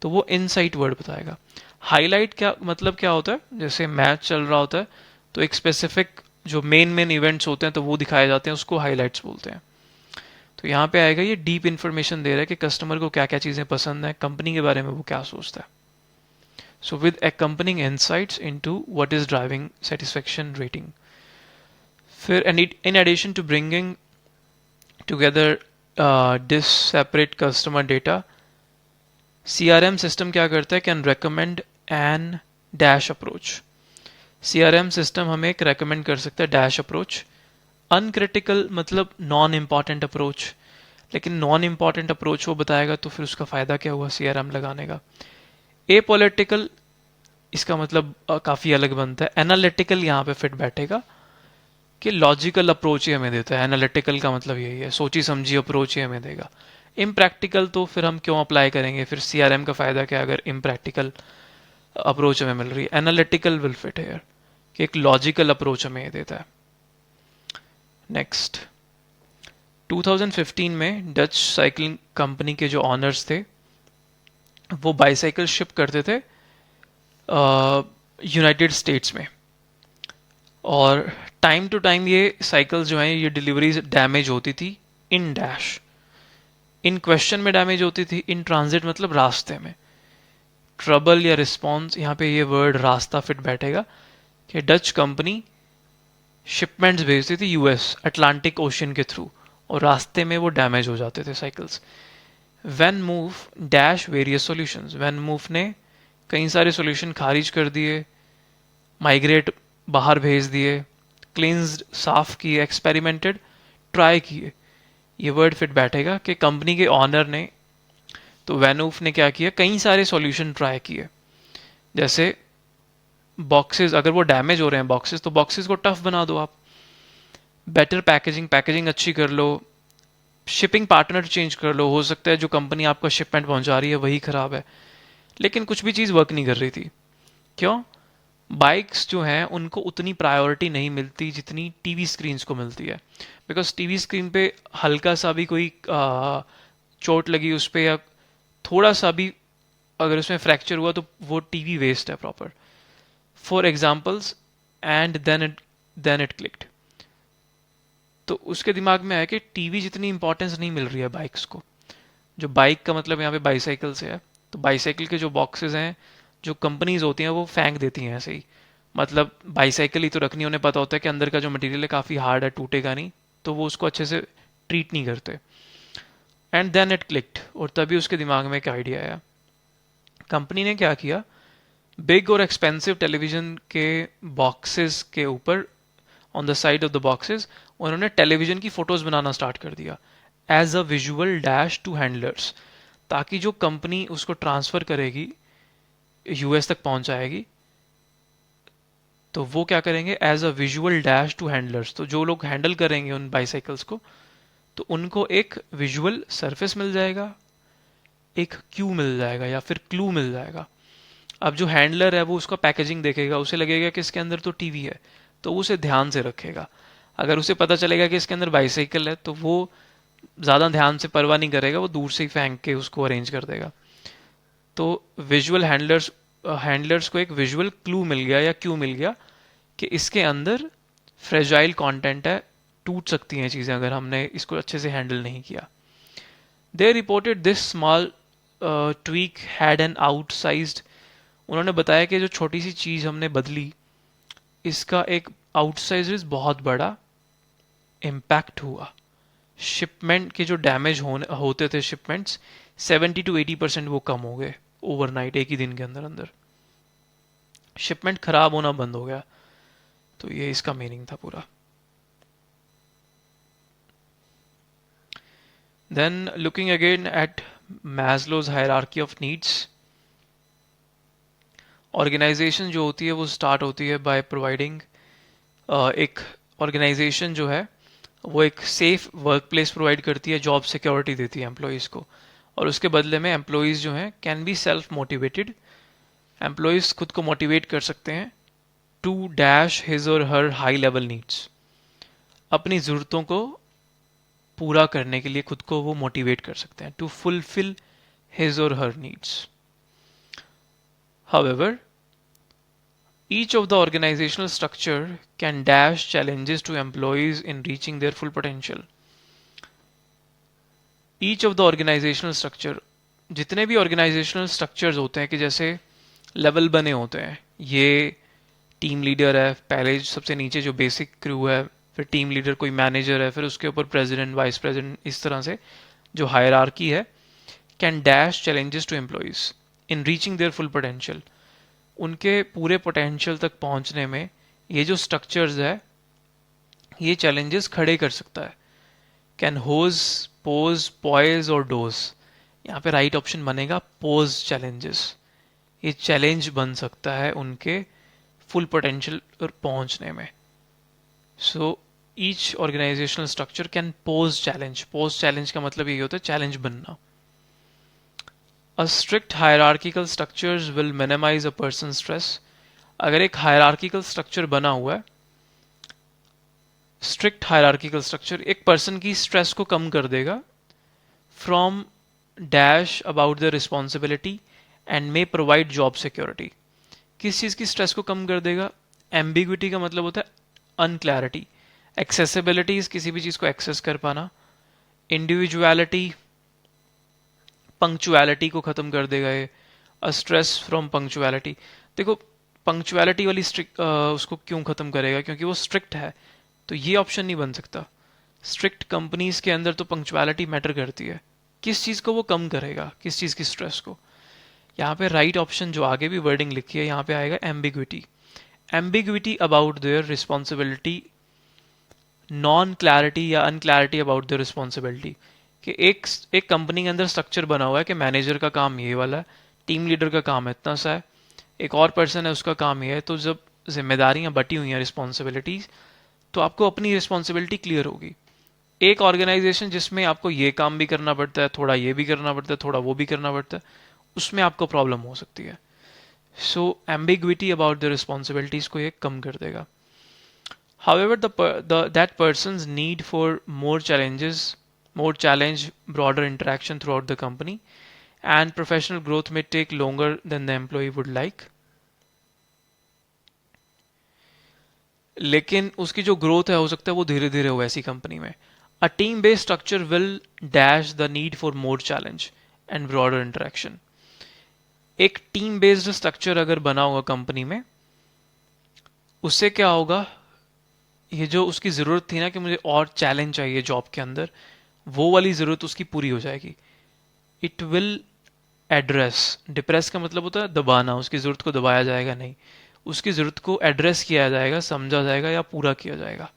तो वो इनसाइट वर्ड बताएगा। हाईलाइट क्या मतलब क्या होता है, जैसे मैच चल रहा होता है तो एक स्पेसिफिक जो मेन इवेंट्स होते हैं तो वो दिखाए जाते हैं, उसको हाईलाइट्स बोलते हैं। तो यहाँ पे आएगा ये डीप इन्फॉर्मेशन दे रहा है कि कस्टमर को क्या क्या चीज़ें पसंद है, कंपनी के बारे में वो क्या सोचता है। So with accompanying insights into what is driving satisfaction rating. फिर in addition to bringing together disparate customer data, CRM system क्या करता है, can recommend an dash approach. CRM system हमें एक recommend कर सकता है dash approach. अनक्रिटिकल मतलब नॉन इम्पॉर्टेंट अप्रोच, लेकिन नॉन इम्पॉर्टेंट अप्रोच वो बताएगा तो फिर उसका फ़ायदा क्या हुआ CRM लगाने का। एपॉलिटिकल इसका मतलब काफ़ी अलग बनता है। एनालिटिकल यहाँ पे फिट बैठेगा कि लॉजिकल अप्रोच ही हमें देता है। एनालिटिकल का मतलब यही है, सोची समझी अप्रोच ही हमें देगा। इम्प्रैक्टिकल तो फिर हम क्यों अप्लाई करेंगे, फिर सीआरएम का फ़ायदा क्या अगर इम्प्रैक्टिकल अप्रोच हमें मिल रही है। एनालिटिकल विल फिट हेयर कि एक लॉजिकल अप्रोच हमें ये देता है। नेक्स्ट, 2015 में डच साइकिलिंग कंपनी के जो ऑनर्स थे वो बाईसाइकिल शिप करते थे यूनाइटेड स्टेट्स में, और टाइम टू टाइम ये साइकिल्स जो हैं ये डिलीवरीज डैमेज होती थी इन डैश, इन क्वेश्चन में डैमेज होती थी, इन ट्रांजिट मतलब रास्ते में। ट्रबल या रिस्पॉन्स, यहाँ पे ये वर्ड रास्ता फिट बैठेगा कि डच कंपनी शिपमेंट्स भेजती थी यूएस अटलांटिक ओशन के थ्रू, और रास्ते में वो डैमेज हो जाते थे cycles. VanMoof dash various solutions, VanMoof ने कई सारे सॉल्यूशन खारिज कर दिए, माइग्रेट बाहर भेज दिए, क्लींस्ड साफ किए, एक्सपेरिमेंटेड ट्राई किए। ये वर्ड फिट बैठेगा कि कंपनी के ऑनर ने, तो वैनूफ ने क्या किया, कई सारे सॉल्यूशन ट्राई किए। जैसे बॉक्सेस, अगर वो डैमेज हो रहे हैं बॉक्सेस, तो बॉक्सेस को टफ बना दो आप, बेटर पैकेजिंग, पैकेजिंग अच्छी कर लो, शिपिंग पार्टनर चेंज कर लो। हो सकता है जो कंपनी आपका शिपमेंट पहुंचा रही है वही खराब है, लेकिन कुछ भी चीज़ वर्क नहीं कर रही थी। क्यों? बाइक्स जो हैं उनको उतनी प्रायोरिटी नहीं मिलती जितनी टीवी स्क्रीन्स को मिलती है। बिकॉज टीवी स्क्रीन पे हल्का सा भी कोई चोट लगी उस पर, या थोड़ा सा भी अगर उसमें फ्रैक्चर हुआ, तो वो टीवी वेस्ट है proper. For examples, and then it clicked. तो उसके दिमाग में आया कि टीवी जितनी इंपॉर्टेंस नहीं मिल रही है बाइक्स को। जो बाइक का मतलब यहाँ पे बाईसाइकिल से है, तो बाईसाइकिल के जो बॉक्सेस हैं, जो कंपनीज होती हैं वो फेंक देती हैं ऐसे ही। मतलब बाईसाइकिल ही तो रखनी, उन्हें पता होता है कि अंदर का जो मटेरियल है काफ़ी हार्ड है, टूटेगा नहीं, तो वो उसको अच्छे से ट्रीट नहीं करते। एंड देन इट क्लिक्ड, और तभी उसके दिमाग में एक आइडिया आया। कंपनी ने क्या किया, बिग और एक्सपेंसिव टेलीविजन के बॉक्सेस के ऊपर, on the side of the boxes, उन्होंने टेलीविजन की फोटोज बनाना स्टार्ट कर दिया as a visual dash to handlers, ताकि जो कंपनी उसको ट्रांसफ़र करेगी, यूएस तक पहुंचाएगी, तो वो क्या करेंगे, as a visual dash to handlers. तो जो लोग हैंडल करेंगे उन बाईसाइकिल्स को, तो उनको एक विजुअल सरफेस मिल जाएगा, एक क्यू मिल जाएगा या फिर क्लू मिल जाएगा। अब जो हैंडलर है वो उसका पैकेजिंग देखेगा, उसे लगेगा कि इसके अंदर तो टीवी है, तो उसे ध्यान से रखेगा। अगर उसे पता चलेगा कि इसके अंदर बाईसाइकिल है, तो वो ज़्यादा ध्यान से परवाह नहीं करेगा, वो दूर से ही फेंक के उसको अरेंज कर देगा। तो विजुअल हैंडलर्स को एक विजुअल क्लू मिल गया या क्यू मिल गया कि इसके अंदर फ्रेजाइल कंटेंट है, टूट सकती हैं चीज़ें अगर हमने इसको अच्छे से हैंडल नहीं किया। They reported this small tweak had an outsized, उन्होंने बताया कि जो छोटी सी चीज़ हमने बदली, इसका एक आउटसाइज बहुत बड़ा इम्पैक्ट हुआ। शिपमेंट के जो डैमेज होते थे शिपमेंट्स, 70 to 80% वो कम हो गए ओवरनाइट, एक ही दिन के अंदर अंदर शिपमेंट खराब होना बंद हो गया। तो ये इसका मीनिंग था पूरा। Then looking again at Maslow's hierarchy of needs, organization जो होती है वो स्टार्ट होती है बाय प्रोवाइडिंग, एक ऑर्गेनाइजेशन जो है वो एक सेफ वर्क प्लेस प्रोवाइड करती है, जॉब सिक्योरिटी देती है एम्प्लॉयज़ को, और उसके बदले में एम्प्लॉयज़ जो हैं can be self motivated, employees खुद को मोटिवेट कर सकते हैं टू डैश हिज और हर हाई लेवल नीड्स, अपनी ज़रूरतों को पूरा करने के लिए खुद को वो मोटिवेट कर सकते हैं, टू फुलफिल हिज और हर needs. However, each of the organizational structure can dash challenges to employees in reaching their full potential. Each of the organizational structure, जितने भी organizational structures होते हैं, कि जैसे लेवल बने होते हैं, ये टीम लीडर है, पहले सबसे नीचे जो बेसिक क्रू है, फिर टीम लीडर कोई मैनेजर है, फिर उसके ऊपर प्रेसिडेंट, वाइस प्रेसिडेंट, इस तरह से जो हायरार्की है, can dash challenges to employees in reaching their full potential, उनके पूरे पोटेंशियल तक पहुंचने में ये जो स्ट्रक्चर्स है ये चैलेंजेस खड़े कर सकता है। कैन होज, पोज, पॉइज और डोज, यहाँ पे राइट ऑप्शन बनेगा पोज चैलेंजेस। ये चैलेंज बन सकता है उनके फुल पोटेंशियल पर पहुंचने में. So each organizational structure can pose challenge. Pose challenge का मतलब ये होता है चैलेंज बनना. A strict hierarchical structures will minimize a person's stress. अगर एक hierarchical structure बना हुआ है, strict hierarchical structure एक person की stress को कम कर देगा from dash about their responsibility and may provide job security. किस चीज़ की stress को कम कर देगा? Ambiguity का मतलब होता है unclarity. Accessibility किसी भी चीज़ को access कर पाना. Individuality पंक्चुअलिटी को ख़त्म कर देगा ये. A stress from punctuality. देखो पंक्चुअलिटी वाली स्ट्रिक्ट उसको क्यों ख़त्म करेगा? क्योंकि वो स्ट्रिक्ट है. तो ये ऑप्शन नहीं बन सकता. स्ट्रिक्ट कंपनीज के अंदर तो पंक्चुअलिटी मैटर करती है. किस चीज़ को वो कम करेगा? किस चीज़ की स्ट्रेस को? यहाँ पे राइट ऑप्शन जो आगे भी वर्डिंग लिखी है यहाँ पे आएगा ambiguity. Ambiguity about their responsibility, non clarity या अनक्लैरिटी अबाउट देयर रिस्पॉन्सिबिलिटी. कि एक कंपनी के अंदर स्ट्रक्चर बना हुआ है कि मैनेजर का काम ये वाला है, टीम लीडर का काम इतना सा है, एक और पर्सन है उसका काम ये है. तो जब जिम्मेदारियां बटी हुई हैं, रिस्पॉन्सिबिलिटीज, तो आपको अपनी रिस्पॉन्सिबिलिटी क्लियर होगी. एक ऑर्गेनाइजेशन जिसमें आपको ये काम भी करना पड़ता है, थोड़ा ये भी करना पड़ता है, थोड़ा वो भी करना पड़ता है, उसमें आपको प्रॉब्लम हो सकती है. सो एम्बिग्विटी अबाउट द रिस्पॉन्सिबिलिटीज को ये कम कर देगा. However, that person's need for more challenge, broader interaction throughout the company, and professional growth may take longer than the employee would like. लेकिन उसकी जो ग्रोथ है हो सकता है वो धीरे धीरे हो ऐसी कंपनी में. A team based structure will dash the need for more challenge and broader interaction. एक टीम बेस्ड स्ट्रक्चर अगर बना होगा कंपनी में, उससे क्या होगा? ये जो उसकी ज़रूरत थी ना कि मुझे और चैलेंज चाहिए जॉब के अंदर, वो वाली ज़रूरत उसकी पूरी हो जाएगी. It will address. डिप्रेस का मतलब होता है दबाना. उसकी ज़रूरत को दबाया जाएगा नहीं, उसकी ज़रूरत को एड्रेस किया जाएगा, समझा जाएगा या पूरा किया जाएगा.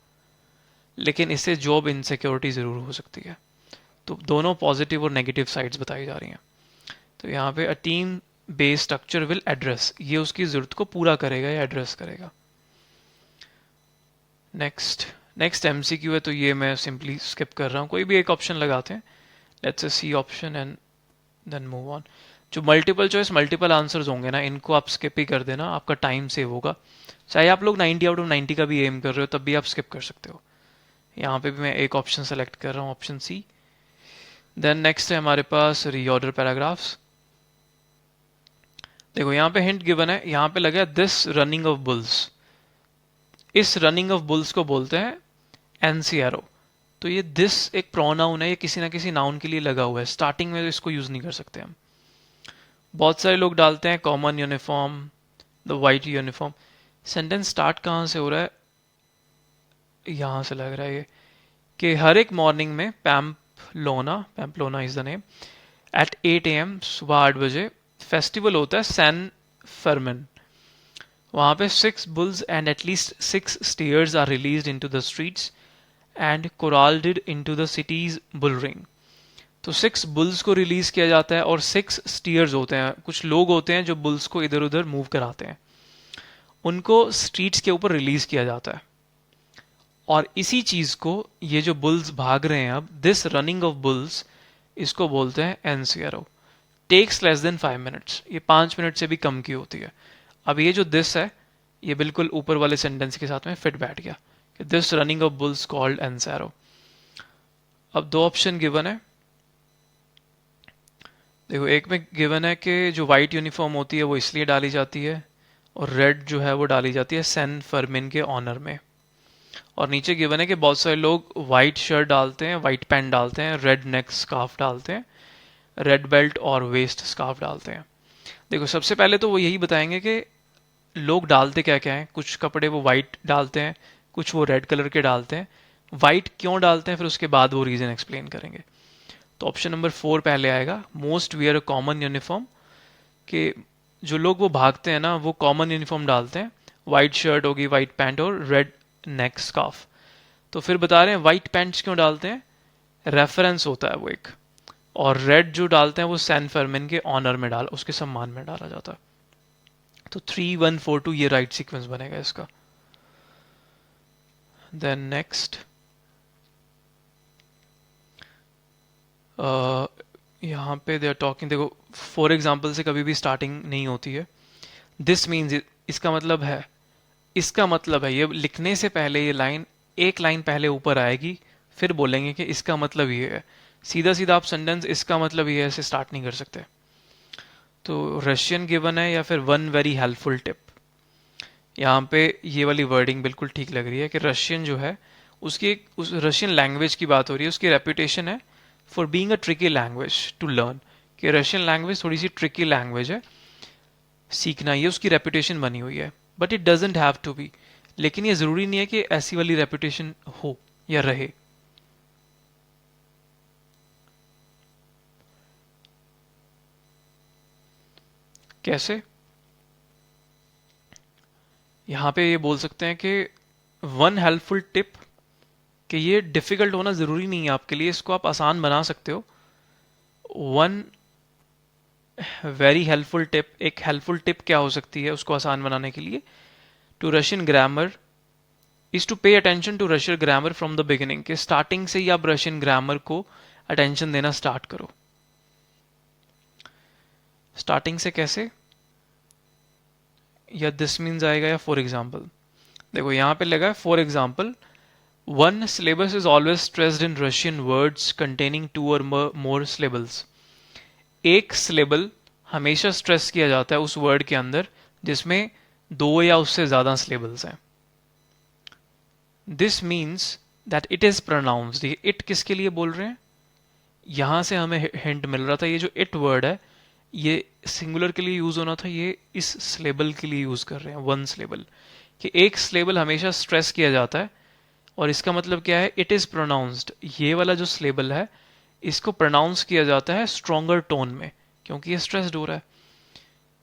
लेकिन इससे जॉब इनसिक्योरिटी ज़रूर हो सकती है. तो दोनों पॉजिटिव और नेगेटिव साइड्स बताई जा रही हैं. तो यहाँ पे a team based structure will address, ये उसकी ज़रूरत को पूरा करेगा या एड्रेस करेगा. नेक्स्ट एमसीक्यू है, तो ये मैं सिंपली स्किप कर रहा हूँ. कोई भी एक ऑप्शन लगाते हैं. Let's see option and then move on. जो मल्टीपल चॉइस मल्टीपल आंसर्स होंगे ना, इनको आप स्किप ही कर देना, आपका टाइम सेव होगा. चाहे आप लोग 90 आउट ऑफ 90 का भी एम कर रहे हो, तब भी आप स्किप कर सकते हो. यहाँ पे भी मैं एक ऑप्शन सेलेक्ट कर रहा हूँ, ऑप्शन सी. देन नेक्स्ट है हमारे पास रीऑर्डर पैराग्राफ्स. देखो यहाँ पे हिंट गिवन है, यहाँ पे लगा दिस रनिंग ऑफ बुल्स. इस रनिंग ऑफ बुल्स को बोलते हैं एनसीआरओ. तो ये दिस एक प्रोनाउन है, ये किसी ना किसी नाउन के लिए लगा हुआ है. स्टार्टिंग में तो इसको यूज नहीं कर सकते हम. बहुत सारे लोग डालते हैं common uniform, the white uniform. Sentence start कहाँ से हो रहा है? यहाँ से लग रहा है ये कि हर एक मॉर्निंग में Pamplona is the name, at 8 AM सुबह 8 बजे फेस्टिवल होता है सैन फर्मिन. वहाँ पे 6 bulls and at least 6 steers are released into the streets and corralled into the city's bull ring. तो 6 bulls को रिलीज किया जाता है और 6 steers होते हैं. कुछ लोग होते हैं जो bulls को इधर उधर मूव कराते हैं, उनको स्ट्रीट्स के ऊपर रिलीज किया जाता है. और इसी चीज को ये जो बुल्स भाग रहे हैं अब, दिस रनिंग ऑफ बुल्स, इसको बोलते हैं encierro. Takes less than 5 minutes. ये 5 मिनट से भी कम की होती है. अब ये जो दिस है, ये बिल्कुल ऊपर वाले सेंटेंस के साथ में फिट बैठ गया कि this running of bulls called encierro. अब 2 ऑप्शन गिवन है. देखो एक में गिवन है कि जो वाइट यूनिफॉर्म होती है वो इसलिए डाली जाती है, और रेड जो है वो डाली जाती है सैन फर्मिन के ऑनर में. और नीचे गिवन है कि बहुत सारे लोग वाइट शर्ट डालते हैं, वाइट पैंट डालते हैं, रेड नेक स्कार्फ डालते हैं, रेड बेल्ट और वेस्ट स्कार्फ डालते हैं. देखो सबसे पहले तो वो यही बताएंगे कि लोग डालते क्या क्या हैं. कुछ कपड़े वो वाइट डालते हैं, कुछ वो रेड कलर के डालते हैं. वाइट क्यों डालते हैं फिर उसके बाद वो रीज़न एक्सप्लेन करेंगे. तो ऑप्शन नंबर 4 पहले आएगा, most wear a common uniform. कि जो लोग वो भागते हैं ना, वो कॉमन यूनिफॉर्म डालते हैं. वाइट शर्ट होगी, वाइट पैंट और रेड नेक स्कार्फ. तो फिर बता रहे हैं वाइट पैंट्स क्यों डालते हैं, रेफरेंस होता है वो एक. और रेड जो डालते हैं वो सैन फर्मिन के ऑनर में उसके सम्मान में डाला जाता है. तो 3142 ये राइट सीक्वेंस बनेगा इसका। देन नेक्स्ट यहाँ पे दे आर टॉकिंग, देखो फॉर एग्जाम्पल से कभी भी स्टार्टिंग नहीं होती है। दिस मीन्स, इसका मतलब है ये लिखने से पहले ये लाइन एक लाइन पहले ऊपर आएगी, फिर बोलेंगे कि इसका मतलब ये है। सीधा सीधा आप सेंटेंस इसका मतलब ये है ऐसे स्टार्ट नहीं कर सकते। तो रशियन गिवन है या फिर वन वेरी हेल्पफुल टिप। यहाँ पे ये वाली वर्डिंग बिल्कुल ठीक लग रही है कि रशियन जो है उस रशियन लैंग्वेज की बात हो रही है, उसकी रेपुटेशन है for being a tricky language to learn, कि रशियन लैंग्वेज थोड़ी सी ट्रिकी लैंग्वेज है, सीखना, ये उसकी रेपुटेशन बनी हुई है। But it doesn't have to be, लेकिन ये ज़रूरी नहीं है कि ऐसी वाली रेपुटेशन हो या रहे। कैसे? यहाँ पे ये बोल सकते हैं कि वन हेल्पफुल टिप, कि ये डिफ़िकल्ट होना ज़रूरी नहीं है आपके लिए, इसको आप आसान बना सकते हो। वन वेरी हेल्पफुल टिप, एक हेल्पफुल टिप क्या हो सकती है उसको आसान बनाने के लिए? To Russian grammar is to pay attention to Russian grammar from the beginning, के स्टार्टिंग से ही आप रशियन ग्रामर को अटेंशन देना स्टार्ट करो। स्टार्टिंग से कैसे? या दिस मीन्स आएगा या फॉर एग्जाम्पल। देखो यहाँ पे लगा है for example, one syllabus is always stressed in Russian words containing two or more syllables. एक syllable हमेशा स्ट्रेस किया जाता है उस वर्ड के अंदर जिसमें दो या उससे ज्यादा syllables हैं। This means that it is pronounced. ये it किसके लिए बोल रहे हैं? यहां से हमें हिंट मिल रहा था, ये जो it वर्ड है ये सिंगुलर के लिए यूज होना था, ये इस syllable के लिए यूज कर रहे हैं, वन syllable, कि एक syllable हमेशा स्ट्रेस किया जाता है। और इसका मतलब क्या है? इट इज प्रोनाउंस्ड, ये वाला जो स्लेबल है इसको प्रोनाउंस किया जाता है स्ट्रॉन्गर टोन में, क्योंकि ये स्ट्रेस्ड हो रहा है।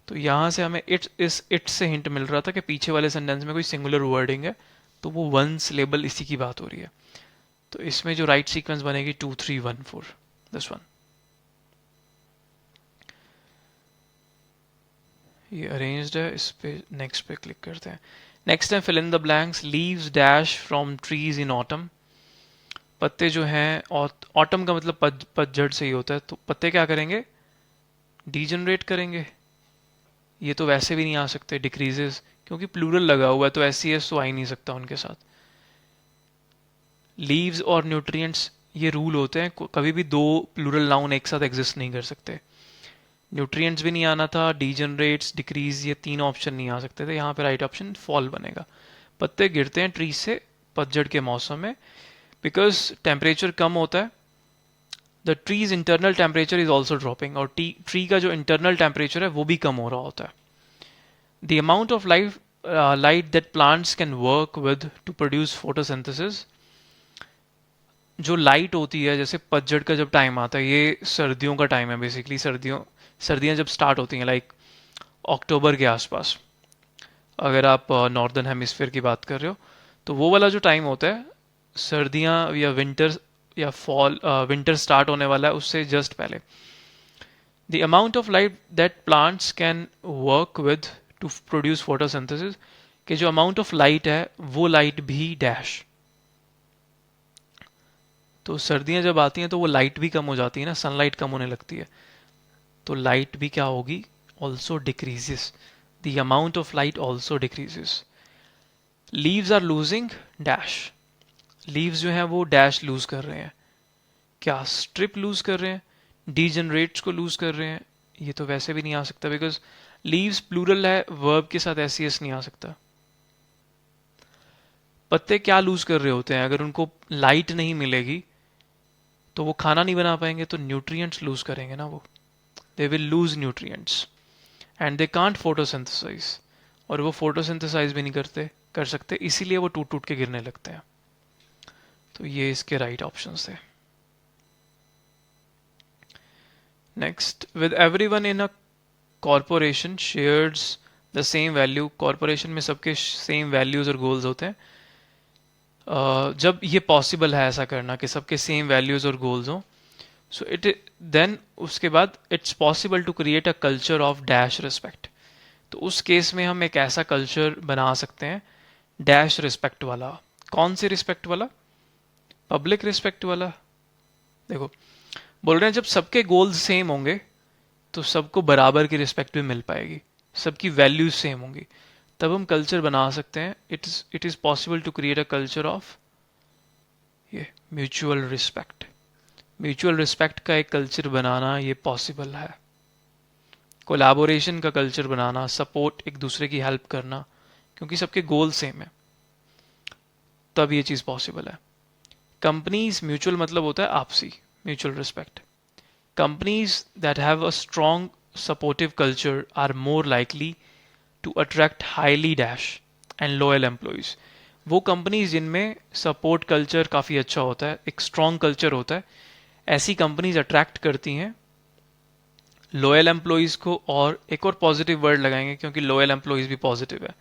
तो यहां से हमें इट से हिंट मिल रहा था कि पीछे वाले सेंटेंस में कोई सिंगुलर वर्डिंग है, तो वो वन स्लेबल इसी की बात हो रही है। तो इसमें जो राइट सीक्वेंस बनेगी 2 3 1 4, दिस वन। ये अरेंज्ड है, इस पे नेक्स्ट पे क्लिक करते हैं। नेक्स्ट है fill in the blanks, leaves dash from trees in autumn. पत्ते जो हैं, ऑटम का मतलब पतझड़ से ही होता है, तो पत्ते क्या करेंगे? डीजनरेट करेंगे। ये तो वैसे भी नहीं आ सकते डिक्रीजेस, क्योंकि प्लूरल लगा हुआ है, तो ऐसी तो आ ही नहीं सकता उनके साथ। लीव्स और न्यूट्रिएंट्स ये रूल होते हैं, कभी भी दो प्लूरल नाउन एक साथ एग्जिस्ट नहीं कर सकते। न्यूट्रिएंट्स भी नहीं आना था, डीजनरेट्स, डिक्रीज, ये तीन ऑप्शन नहीं आ सकते थे। यहाँ पे राइट ऑप्शन फॉल बनेगा। पत्ते गिरते हैं ट्री से पतझड़ के मौसम में, बिकॉज टेम्परेचर कम होता है। The trees internal temperature is also dropping, और ट्री का जो इंटरनल टेम्परेचर है वो भी कम हो रहा होता है। The amount of light that plants can work with two produce photosynthesis, जो लाइट होती है, जैसे पतझड़ का जब टाइम आता है, ये सर्दियों का टाइम है बेसिकली, सर्दियाँ जब स्टार्ट होती हैं लाइक अक्टूबर के आसपास, अगर आप नॉर्दर्न हेमिस्फीयर की बात कर रहे हो, तो वो वाला जो टाइम होता है सर्दियाँ या विंटर या फॉल, विंटर स्टार्ट होने वाला है उससे जस्ट पहले। The amount of light that plants can work with two produce photosynthesis, कि जो अमाउंट ऑफ लाइट है वो लाइट भी डैश, तो सर्दियाँ जब आती हैं तो वो लाइट भी कम हो जाती है ना, सनलाइट कम होने लगती है, तो लाइट भी क्या होगी? Also decreases, the amount of light also decreases. Leaves are losing dash, leaves जो हैं वो डैश लूज कर रहे हैं, क्या स्ट्रिप लूज कर रहे हैं, डीजनरेट्स को लूज कर रहे हैं, ये तो वैसे भी नहीं आ सकता बिकॉज लीव्स प्लूरल है, वर्ब के साथ एस नहीं आ सकता। पत्ते क्या लूज कर रहे होते हैं? अगर उनको लाइट नहीं मिलेगी तो वो खाना नहीं बना पाएंगे, तो न्यूट्रिएंट्स लूज करेंगे ना वो, they will lose nutrients and they can't photosynthesize, और वो photosynthesize भी नहीं कर सकते, इसीलिए वो टूट टूट के गिरने लगते हैं। तो ये इसके राइट ऑप्शंस थे। Next, with everyone in a corporation shares the same value, corporation में सबके सेम वैल्यूज और गोल्स होते हैं। जब ये पॉसिबल है ऐसा करना कि सबके सेम वैल्यूज और गोल्स हों, सो इट देन उसके बाद it's possible to create a culture of dash respect, तो उस केस में हम एक ऐसा कल्चर बना सकते हैं डैश रिस्पेक्ट वाला। कौन से रिस्पेक्ट वाला? पब्लिक रिस्पेक्ट वाला। देखो, बोल रहे हैं जब सबके गोल्स सेम होंगे तो सबको बराबर की रिस्पेक्ट भी मिल पाएगी, सबकी वैल्यूज सेम होंगी, तब हम कल्चर बना सकते हैं। It is possible to create a culture of ये म्यूचुअल रिस्पेक्ट। म्यूचुअल रिस्पेक्ट का एक कल्चर बनाना ये पॉसिबल है। कोलैबोरेशन का कल्चर बनाना, सपोर्ट, एक दूसरे की हेल्प करना, क्योंकि सबके गोल सेम है, तब ये चीज़ पॉसिबल है। कंपनीज, म्यूचुअल मतलब होता है आपसी, mutual respect. Companies that have a strong supportive culture are more likely to attract highly dash and loyal employees. वो कंपनीज जिनमें सपोर्ट कल्चर काफ़ी अच्छा होता है, एक स्ट्रॉन्ग कल्चर होता है, ऐसी कंपनीज अट्रैक्ट करती हैं लॉयल एम्प्लॉयज को। और एक और पॉजिटिव वर्ड लगाएंगे क्योंकि लॉयल एम्प्लॉयज भी पॉजिटिव है,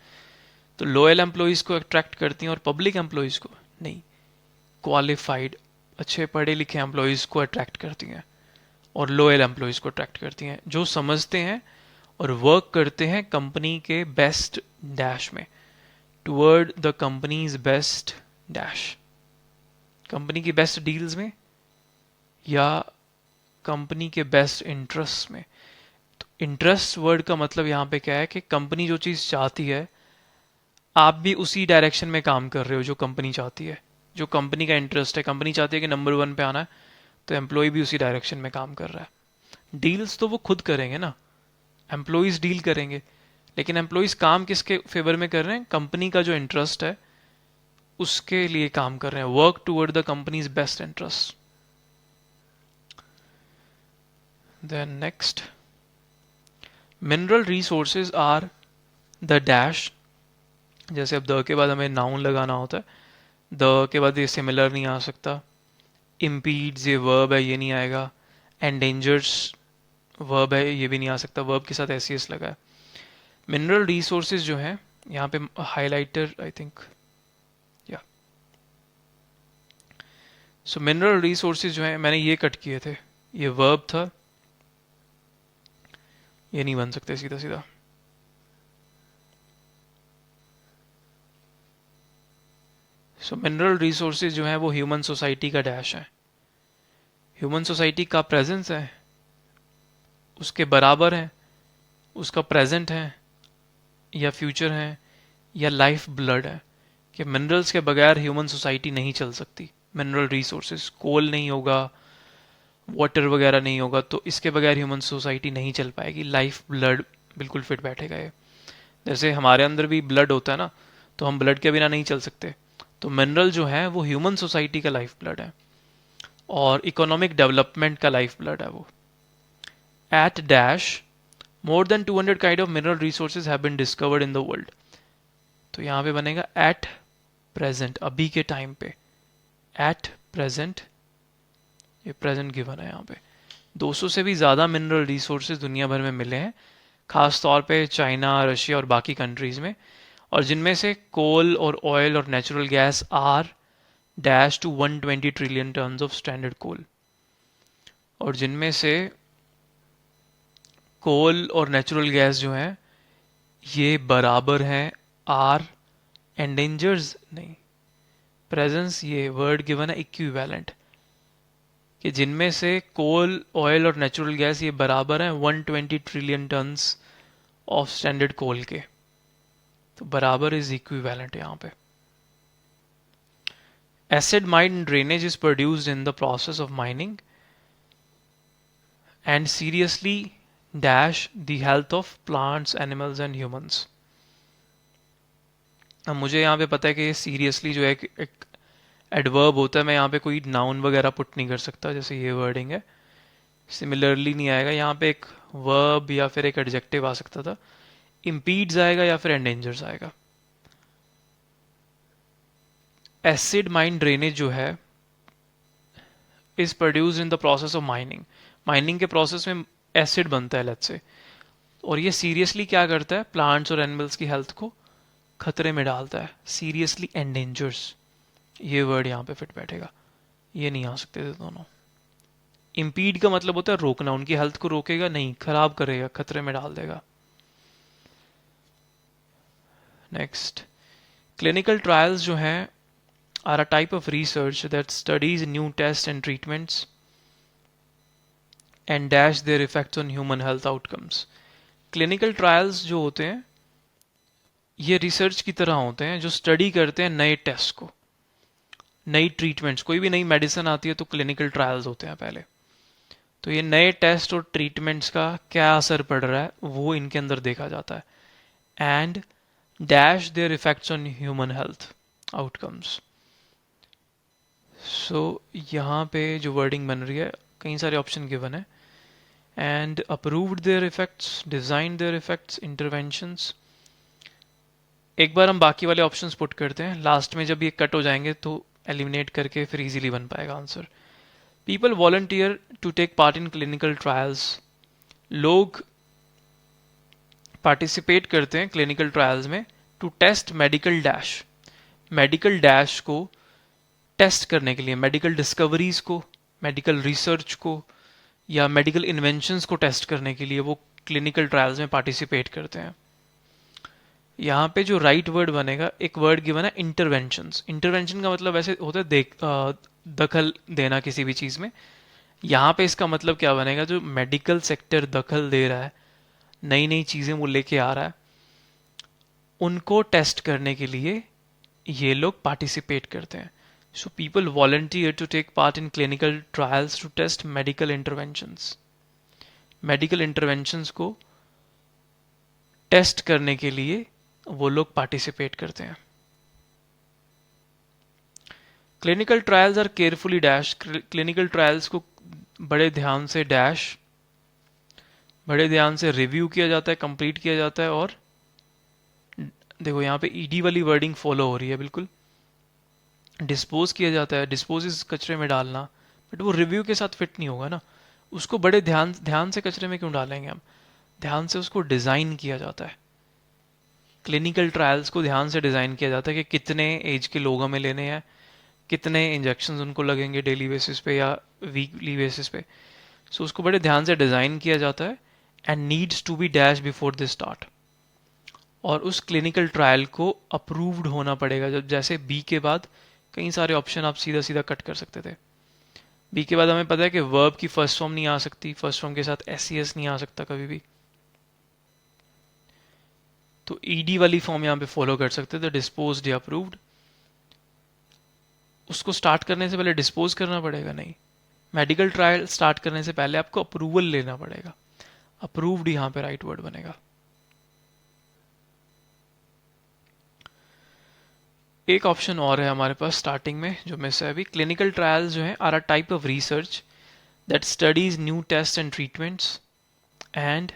तो लॉयल एम्प्लॉयज को अट्रैक्ट करती हैं और पब्लिक एम्प्लॉयज को नहीं, क्वालिफाइड अच्छे पढ़े लिखे एम्प्लॉयज को अट्रैक्ट करती हैं और लॉयल एम्प्लॉयज को अट्रैक्ट करती हैं जो समझते हैं और वर्क करते हैं कंपनी के बेस्ट डैश में, toward the companies best dash, company की बेस्ट डील्स में या कंपनी के बेस्ट इंटरेस्ट में। तो इंटरेस्ट वर्ड का मतलब यहाँ पे क्या है कि कंपनी जो चीज़ चाहती है आप भी उसी डायरेक्शन में काम कर रहे हो जो कंपनी चाहती है, जो कंपनी का इंटरेस्ट है। कंपनी चाहती है कि नंबर 1 पे आना है, तो एम्प्लॉय भी उसी डायरेक्शन में काम कर रहा है। डील्स तो वो खुद करेंगे ना, एम्प्लॉयज डील करेंगे, लेकिन एम्प्लॉयज काम किसके फेवर में कर रहे हैं? कंपनी का जो इंटरेस्ट है उसके लिए काम कर रहे हैं, work toward the companies best interest. Then next, mineral resources are the dash. जैसे अब द के बाद हमें नाउन लगाना होता है, द के बाद ये सिमिलर नहीं आ सकता, इम्पीड्स ये वर्ब है ये नहीं आएगा, एंडेंजर्स वर्ब है ये भी नहीं आ सकता, वर्ब के साथ एस लगा है। मिनरल रिसोर्सेज जो हैं यहाँ पे हाईलाइटर आई थिंक, या सो मिनरल रिसोर्सेज जो हैं मैंने ये कट किए थे, ये वर्ब था, ये नहीं बन सकते सीधा सीधा। सो मिनरल रिसोर्सेज जो हैं वो ह्यूमन सोसाइटी का डैश है, ह्यूमन सोसाइटी का प्रेजेंस है, उसके बराबर है, उसका प्रेजेंट है या फ्यूचर है या लाइफ ब्लड है, कि मिनरल्स के बगैर ह्यूमन सोसाइटी नहीं चल सकती। मिनरल रिसोर्सेज, कोल नहीं होगा, वाटर वगैरह नहीं होगा, तो इसके बगैर ह्यूमन सोसाइटी नहीं चल पाएगी। लाइफ ब्लड बिल्कुल फिट बैठेगा ये। जैसे हमारे अंदर भी ब्लड होता है ना, तो हम ब्लड के बिना नहीं चल सकते, तो मिनरल जो है वो ह्यूमन सोसाइटी का लाइफ ब्लड है और इकोनॉमिक डेवलपमेंट का लाइफ ब्लड है वो। At dash more than 200 kind of mineral resources have been discovered in the world. तो यहाँ पे बनेगा एट प्रेजेंट, अभी के टाइम पे, एट प्रेजेंट, ये प्रेजेंट गिवन है यहाँ पे। 200 से भी ज़्यादा मिनरल रिसोर्सेज दुनिया भर में मिले हैं, खास तौर पे चाइना, रशिया और बाकी कंट्रीज़ में, और जिनमें से कोल और ऑयल और natural gas are dash to 120 trillion tons of standard coal. और जिनमें से कोल और नेचुरल गैस जो हैं ये बराबर हैं आर एंडेंजर्स नहीं, प्रेजेंस ये वर्ड गिवन है इक्विवेलेंट, कि जिनमें से कोल, ऑयल और नेचुरल गैस ये बराबर हैं 120 ट्रिलियन टन्स ऑफ स्टैंडर्ड कोल के। तो बराबर इज इक्विवेलेंट यहाँ पे। Acid mine drainage is produced in the process of mining and seriously dash the health of plants, animals and humans. अब मुझे यहाँ पे पता है कि ये सीरियसली जो है एक एडवर्ब होता है, मैं यहाँ पे कोई नाउन वगैरह पुट नहीं कर सकता, जैसे ये वर्डिंग है। सिमिलरली नहीं आएगा, यहाँ पे एक वर्ब या फिर एक एडजेक्टिव आ सकता था, इम्पीड्स आएगा या फिर एंडेंजर्स आएगा। एसिड माइन ड्रेनेज जो है is produced in the process of mining. Mining के प्रोसेस में एसिड बनता है लेट्स से, और ये सीरियसली क्या करता है? प्लांट्स और एनिमल्स की हेल्थ को खतरे में डालता है। सीरियसली एंडेंजर्स, ये वर्ड यहाँ पे फिट बैठेगा, ये नहीं आ सकते थे दोनों। इम्पीड का मतलब होता है रोकना, उनकी हेल्थ को रोकेगा नहीं, खराब करेगा, खतरे में डाल देगा। नेक्स्ट, क्लिनिकल ट्रायल्स जो हैं are a type of research that studies new test and treatments and dash their effects on human health outcomes. Clinical trials जो होते हैं ये रिसर्च की तरह होते हैं जो स्टडी करते हैं नए टेस्ट को, नई ट्रीटमेंट्स। कोई भी नई मेडिसिन आती है तो क्लिनिकल ट्रायल्स होते हैं पहले। तो ये नए टेस्ट और ट्रीटमेंट्स का क्या असर पड़ रहा है वो इनके अंदर देखा जाता है। And dash their effects on human health outcomes. So यहाँ पे जो वर्डिंग बन रही है, कई सारे ऑप्शन गिवन है। And approved their effects, design their effects, interventions. एक बार हम बाकी वाले ऑप्शंस पुट करते हैं, लास्ट में जब ये कट हो जाएंगे तो एलिमिनेट करके फिर इजीली बन पाएगा answer. People volunteer to take part in clinical trials. लोग पार्टिसिपेट करते हैं क्लिनिकल ट्रायल्स में to test medical dash, medical dash को टेस्ट करने के लिए, मेडिकल डिस्कवरीज को, मेडिकल रिसर्च को या मेडिकल इन्वेंशंस को टेस्ट करने के लिए वो क्लिनिकल ट्रायल्स में पार्टिसिपेट करते हैं। यहाँ पे जो राइट वर्ड बनेगा, एक वर्ड गिवन है इंटरवेंशंस। इंटरवेंशन का मतलब ऐसे होता है दखल देना किसी भी चीज़ में। यहाँ पे इसका मतलब क्या बनेगा, जो मेडिकल सेक्टर दखल दे रहा है, नई नई चीज़ें वो लेके आ रहा है, उनको टेस्ट करने के लिए ये लोग पार्टिसिपेट करते हैं। So people volunteer to take part in clinical trials to test medical interventions. Medical interventions को टेस्ट करने के लिए वो लोग पार्टिसिपेट करते हैं। Clinical trials are carefully dash. Clinical trials को बड़े ध्यान से डैश, बड़े ध्यान से रिव्यू किया जाता है, कंप्लीट किया जाता है। और देखो यहाँ पे ईडी वाली वर्डिंग फॉलो हो रही है बिल्कुल। डिस्पोज किया जाता है, डिस्पोज इस कचरे में डालना, बट वो रिव्यू के साथ फिट नहीं होगा ना। उसको बड़े ध्यान से कचरे में क्यों डालेंगे हम, ध्यान से उसको डिज़ाइन किया जाता है। क्लिनिकल ट्रायल्स को ध्यान से डिज़ाइन किया जाता है कि कितने एज के लोग हमें लेने हैं, कितने इंजेक्शन उनको लगेंगे डेली बेसिस पे या वीकली बेसिस पे। सो उसको बड़े ध्यान से डिज़ाइन किया जाता है and needs to be dash before the start. और उस क्लिनिकल ट्रायल को अप्रूव्ड होना पड़ेगा। जब जैसे बी के बाद कई सारे ऑप्शन आप सीधा सीधा कट कर सकते थे। बी के बाद हमें पता है कि वर्ब की फर्स्ट फॉर्म नहीं आ सकती, फर्स्ट फॉर्म के साथ एस नहीं आ सकता कभी भी। तो ईडी वाली फॉर्म यहाँ पे फॉलो कर सकते थे, डिस्पोज्ड या अप्रूव्ड। उसको स्टार्ट करने से पहले डिस्पोज करना पड़ेगा, नहीं। मेडिकल ट्रायल स्टार्ट करने से पहले आपको अप्रूवल लेना पड़ेगा। अप्रूव्ड यहाँ पे राइट वर्ड बनेगा। एक ऑप्शन और है हमारे पास स्टार्टिंग में जो मिस है अभी। क्लिनिकल ट्रायल्स जो है are a type of research that studies new test and treatments and,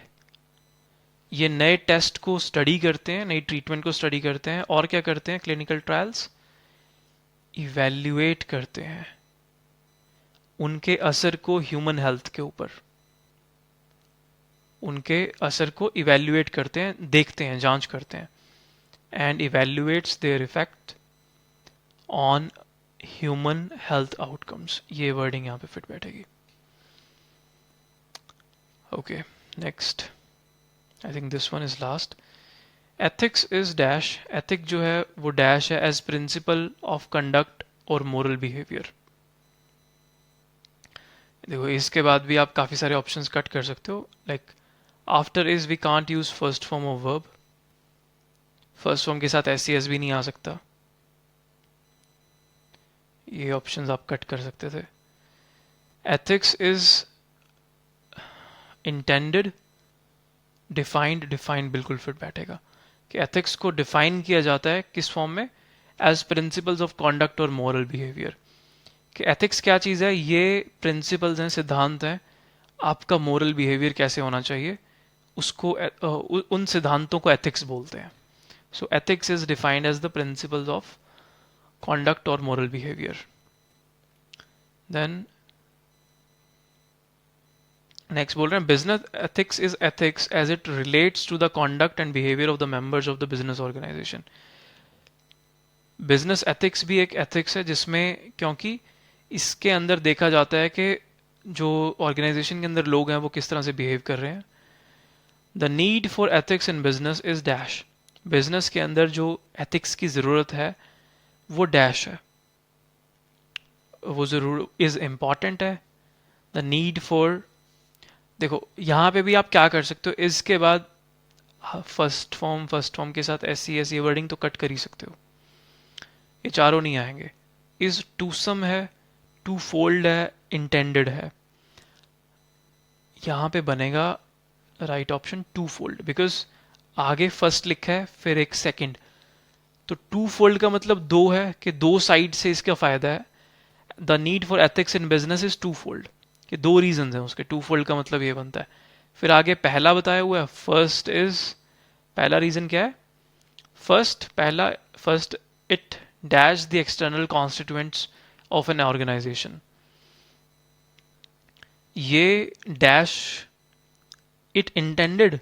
ये नए टेस्ट को स्टडी करते हैं, नई ट्रीटमेंट को स्टडी करते हैं। और क्या करते हैं क्लिनिकल ट्रायल्स, इवैल्यूएट करते हैं उनके असर को ह्यूमन हेल्थ के ऊपर। उनके असर को इवैल्यूएट करते हैं, देखते हैं, जांच करते हैं। And evaluates their effect on human health outcomes. ये वर्डिंग यहाँ पे फिट बैठेगी। Okay, next, I think this one is last. Ethics is dash. Ethic जो है वो डैश है एज प्रिंसिपल ऑफ कंडक्ट और मोरल बिहेवियर। देखो इसके बाद भी आप काफ़ी सारे ऑप्शंस कट कर सकते हो। Like after is we can't use first form of verb, first form के साथ एस भी नहीं आ सकता। ये ऑप्शंस आप कट कर सकते थे। Ethics is intended, defined, defined बिल्कुल फिट बैठेगा कि एथिक्स को डिफाइन किया जाता है किस फॉर्म में, एज प्रिंसिपल्स ऑफ कॉन्डक्ट और मोरल बिहेवियर। कि एथिक्स क्या चीज़ है, ये प्रिंसिपल्स हैं, सिद्धांत हैं, आपका मोरल बिहेवियर कैसे होना चाहिए, उसको उन सिद्धांतों को एथिक्स बोलते हैं। So ethics is defined as the principles of conduct और मोरल बिहेवियर। देन नेक्स्ट बोल रहे हैं business ethics is ethics as it relates to the conduct and behaviour of the members of the business organisation. Business ethics भी एक ethics है जिसमें, क्योंकि इसके अंदर देखा जाता है कि जो ऑर्गेनाइजेशन के अंदर लोग हैं वो किस तरह से बिहेव कर रहे हैं। The need for ethics in business is dash. Business के अंदर जो एथिक्स की ज़रूरत है वो डैश है, वो ज़रूर इज़ इम्पॉर्टेंट है। द नीड फॉर, देखो यहाँ पे भी आप क्या कर सकते हो, इसके बाद फर्स्ट फॉर्म के साथ एस ये वर्डिंग तो कट कर ही सकते हो, ये चारों नहीं आएंगे। इज टू सम है, टू फोल्ड है, इंटेंडेड है, यहाँ पे बनेगा right option twofold, because आगे फर्स्ट लिखा है फिर एक सेकंड, तो टू फोल्ड का मतलब दो है कि दो साइड से इसका फायदा है। The need for ethics in business is twofold, कि दो रीजन हैं उसके, टू फोल्ड का मतलब ये बनता है। फिर आगे पहला बताया हुआ है, फर्स्ट इज, पहला रीजन क्या है, first it dash the external constituents of an organisation. ये डैश इट इंटेंडेड,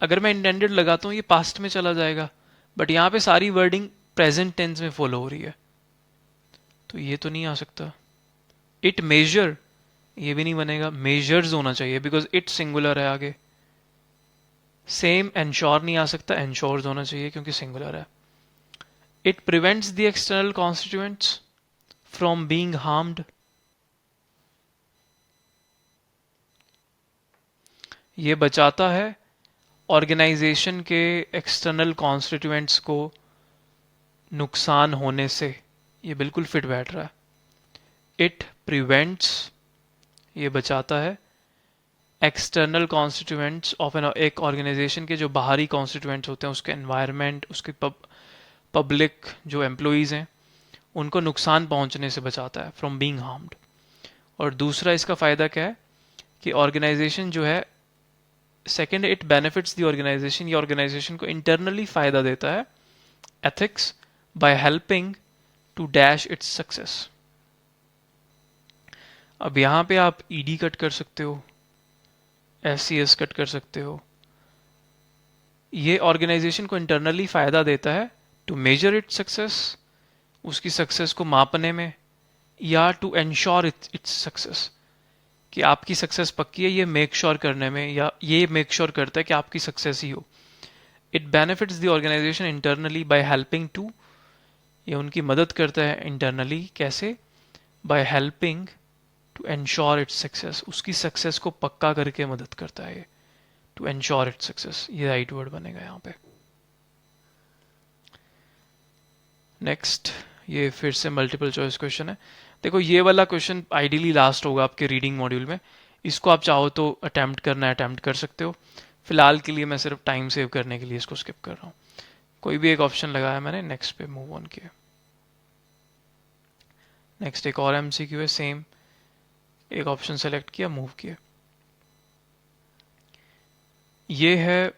अगर मैं इंटेंडेड लगाता हूँ ये पास्ट में चला जाएगा, बट यहाँ पे सारी वर्डिंग प्रेजेंट टेंस में फॉलो हो रही है, तो ये तो नहीं आ सकता। इट मेजर, ये भी नहीं बनेगा, मेजर्स होना चाहिए बिकॉज इट सिंगुलर है आगे। सेम एंश्योर नहीं आ सकता, एंश्योर्स होना चाहिए क्योंकि सिंगुलर है। It prevents the external constituents from being harmed, ये बचाता है ऑर्गेनाइजेशन के एक्सटर्नल कॉन्स्टिट्यूएंट्स को नुकसान होने से, ये बिल्कुल फिट बैठ रहा है। इट प्रिवेंट्स, ये बचाता है एक्सटर्नल कॉन्स्टिट्यूएंट्स ऑफ एन, एक ऑर्गेनाइजेशन के जो बाहरी कॉन्स्टिट्यूएंट्स होते हैं, उसके एनवायरनमेंट, उसके पब्लिक जो एम्प्लॉयज़ हैं उनको नुकसान पहुंचने से बचाता है, फ्रॉम बीइंग हार्म्ड। और दूसरा इसका फ़ायदा क्या है कि ऑर्गेनाइजेशन जो है, second it benefits the organisation, ये ऑर्गेनाइजेशन को इंटरनली फ़ायदा देता है, ethics, by helping to dash its success. अब यहाँ पे आप ईडी कट कर सकते हो, एस कट कर सकते हो। ये ऑर्गेनाइजेशन को इंटरनली फ़ायदा देता है टू मेजर इट्स सक्सेस, उसकी सक्सेस को मापने में, या टू एंश्योर इट्स सक्सेस, कि आपकी सक्सेस पक्की है, ये मेक श्योर करने में, या ये मेक श्योर करता है कि आपकी सक्सेस ही हो। It benefits the organisation internally by helping to, ये उनकी मदद करता है इंटरनली, कैसे, by helping to ensure its success, उसकी सक्सेस को पक्का करके मदद करता है, टू एंश्योर इट्स सक्सेस, ये राइट वर्ड बनेगा यहाँ पे। नेक्स्ट, ये फिर से मल्टीपल चॉइस क्वेश्चन है। देखो ये वाला क्वेश्चन आइडियली लास्ट होगा आपके रीडिंग मॉड्यूल में, इसको आप चाहो तो अटैम्प्ट करना है, अटैम्प्ट कर सकते हो। फिलहाल के लिए मैं सिर्फ टाइम सेव करने के लिए इसको स्किप कर रहा हूँ। कोई भी एक ऑप्शन लगाया मैंने, नेक्स्ट पे मूव ऑन किया। नेक्स्ट एक और एमसीक्यू है, सेम एक ऑप्शन सेलेक्ट किया, मूव किया। ये है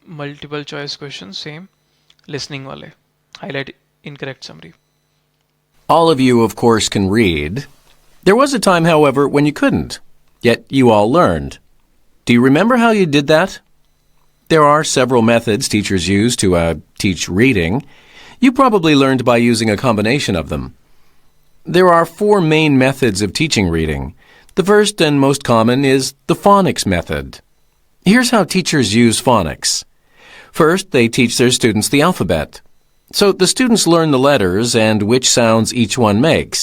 multiple choice question, same listening वाले, highlight incorrect summary. All of you, of course, can read. There was a time, however, when you couldn't. Yet you all learned. Do you remember how you did that? There are several methods teachers use to teach reading. You probably learned by using a combination of them. There are four main methods of teaching reading. The first and most common is the phonics method. Here's how teachers use phonics. First, they teach their students the alphabet. So the students learn the letters and which sounds each one makes.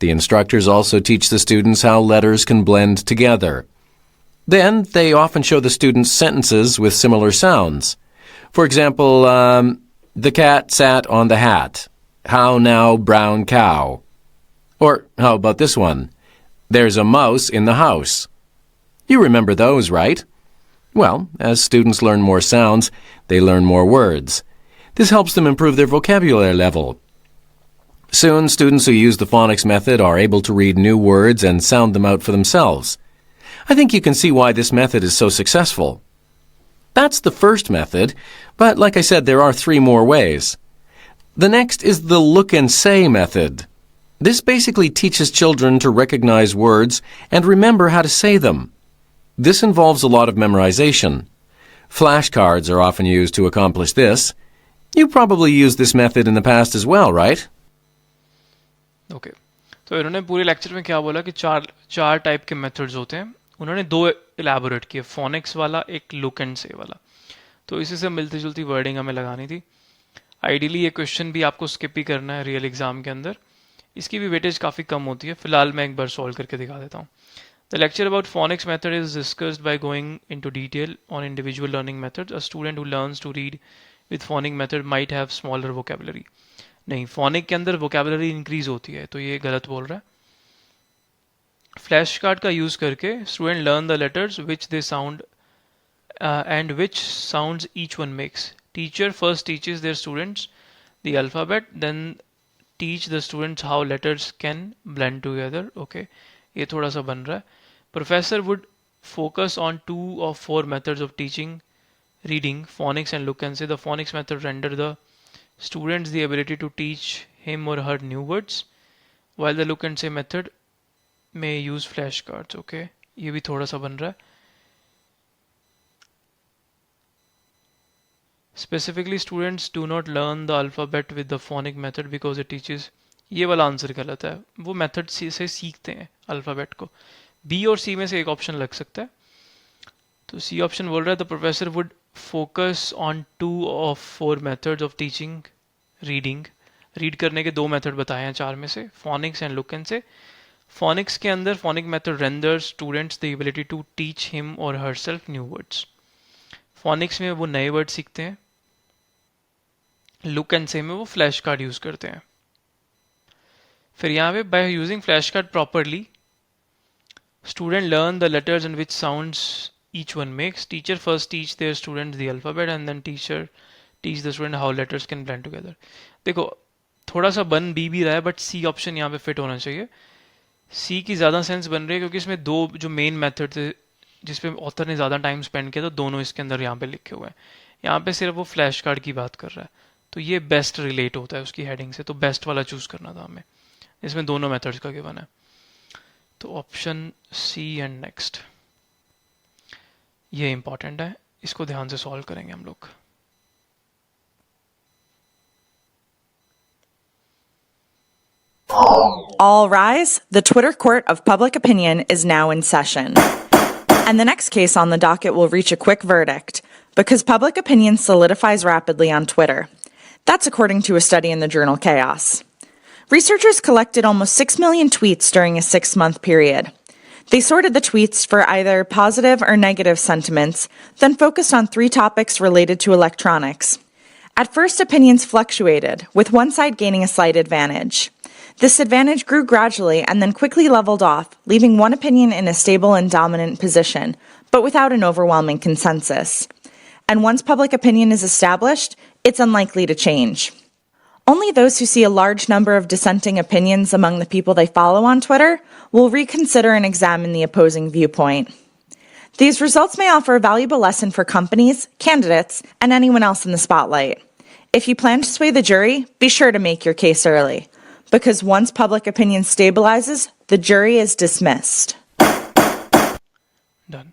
The instructors also teach the students how letters can blend together. Then they often show the students sentences with similar sounds. For example, the cat sat on the hat. How now, brown cow. Or how about this one? There's a mouse in the house. You remember those, right? Well, as students learn more sounds, they learn more words. This helps them improve their vocabulary level. Soon, students who use the phonics method are able to read new words and sound them out for themselves. I think you can see why this method is so successful. That's the first method, but like I said, there are three more ways. The next is the look and say method. This basically teaches children to recognize words and remember how to say them. This involves a lot of memorization. Flashcards are often used to accomplish this. You probably used this method in the past as well, right? Okay, तो इन्होंने पूरे lecture में क्या बोला कि चार type के methods होते हैं, उन्होंने दो इलेबोरेट किए, फोनिक्स वाला, एक लुक एंड से वाला। तो इसी से मिलती जुलती वर्डिंग हमें लगानी थी। आइडियली ये क्वेश्चन भी आपको स्किप ही करना है रियल एग्जाम के अंदर, इसकी भी वेटेज काफ़ी कम होती है। फिलहाल मैं एक बार सॉल्व करके दिखा देता हूँ। The lecture about phonics method is discussed by going into detail on individual learning methods. A student who learns to read with phonic method might have smaller vocabulary. नहीं, phonic के अंदर vocabulary increase होती है, तो ये गलत बोल रहा है। फ्लैश कार्ड का यूज करके student learn the letters which they sound and which sounds each one makes. Teacher first teaches their students the alphabet, then teach the students how letters can blend together. Okay, ये थोड़ा सा बन रहा है। Professor would focus on 2 of 4 methods of teaching reading, phonics and look and say. The phonics method render the students the ability to teach him or her new words, while the look and say method may use flashcards. Okay, ये भी थोड़ा सा बन रहा है। Specifically, students do not learn the alphabet with the phonic method because it teaches. ये वाला answer गलत है, वो मेथड से सीखते हैं अल्फ़ाबेट को। बी और सी में से एक ऑप्शन लग सकता है, तो सी ऑप्शन बोल रहा है the professor would focus on 2 of 4 methods of teaching reading. Read करने के 2 मेथड बताए हैं 4 में से, phonics and look and say. Phonics के अंदर phonic method render students the ability to teach him और herself new words. Phonics में वो नए वर्ड सीखते हैं, लुक एंड से में वो फ्लैश कार्ड यूज करते हैं। फिर यहाँ पे by using flash card properly student learn the letters and which sounds each one makes. Teacher first teach their students the alphabet and then teacher teach the student how letters can blend together. देखो थोड़ा सा बन भी रहा है, but C option यहाँ पे fit होना चाहिए। सी की ज़्यादा सेंस बन रही है क्योंकि इसमें 2 जो मेन मेथड थे जिसपे ऑथर ने ज़्यादा टाइम स्पेंड किया, तो दोनों इसके अंदर यहाँ पे लिखे हुए हैं। यहाँ पे सिर्फ वो फ्लैश कार्ड की बात कर रहा है, तो ये बेस्ट रिलेट होता है उसकी हेडिंग से, तो बेस्ट वाला चूज़ करना था हमें। इसमें दोनों मेथड्स का गिवन है, तो ऑप्शन सी एंड नेक्स्ट ये इंपॉर्टेंट है, इसको ध्यान से सॉल्व करेंगे हम लोग। All rise. The Twitter Court of Public Opinion is now in session. And the next case on the docket will reach a quick verdict because public opinion solidifies rapidly on Twitter. That's according to a study in the journal Chaos. Researchers collected almost 6 million tweets during a 6-month period. They sorted the tweets for either positive or negative sentiments, then focused on 3 topics related to electronics. At first, opinions fluctuated, with one side gaining a slight advantage. This advantage grew gradually and then quickly leveled off, leaving one opinion in a stable and dominant position, but without an overwhelming consensus. And once public opinion is established, it's unlikely to change. Only those who see a large number of dissenting opinions among the people they follow on Twitter will reconsider and examine the opposing viewpoint. These results may offer a valuable lesson for companies, candidates, and anyone else in the spotlight. If you plan to sway the jury, be sure to make your case early, because once public opinion stabilizes, the jury is dismissed. Done.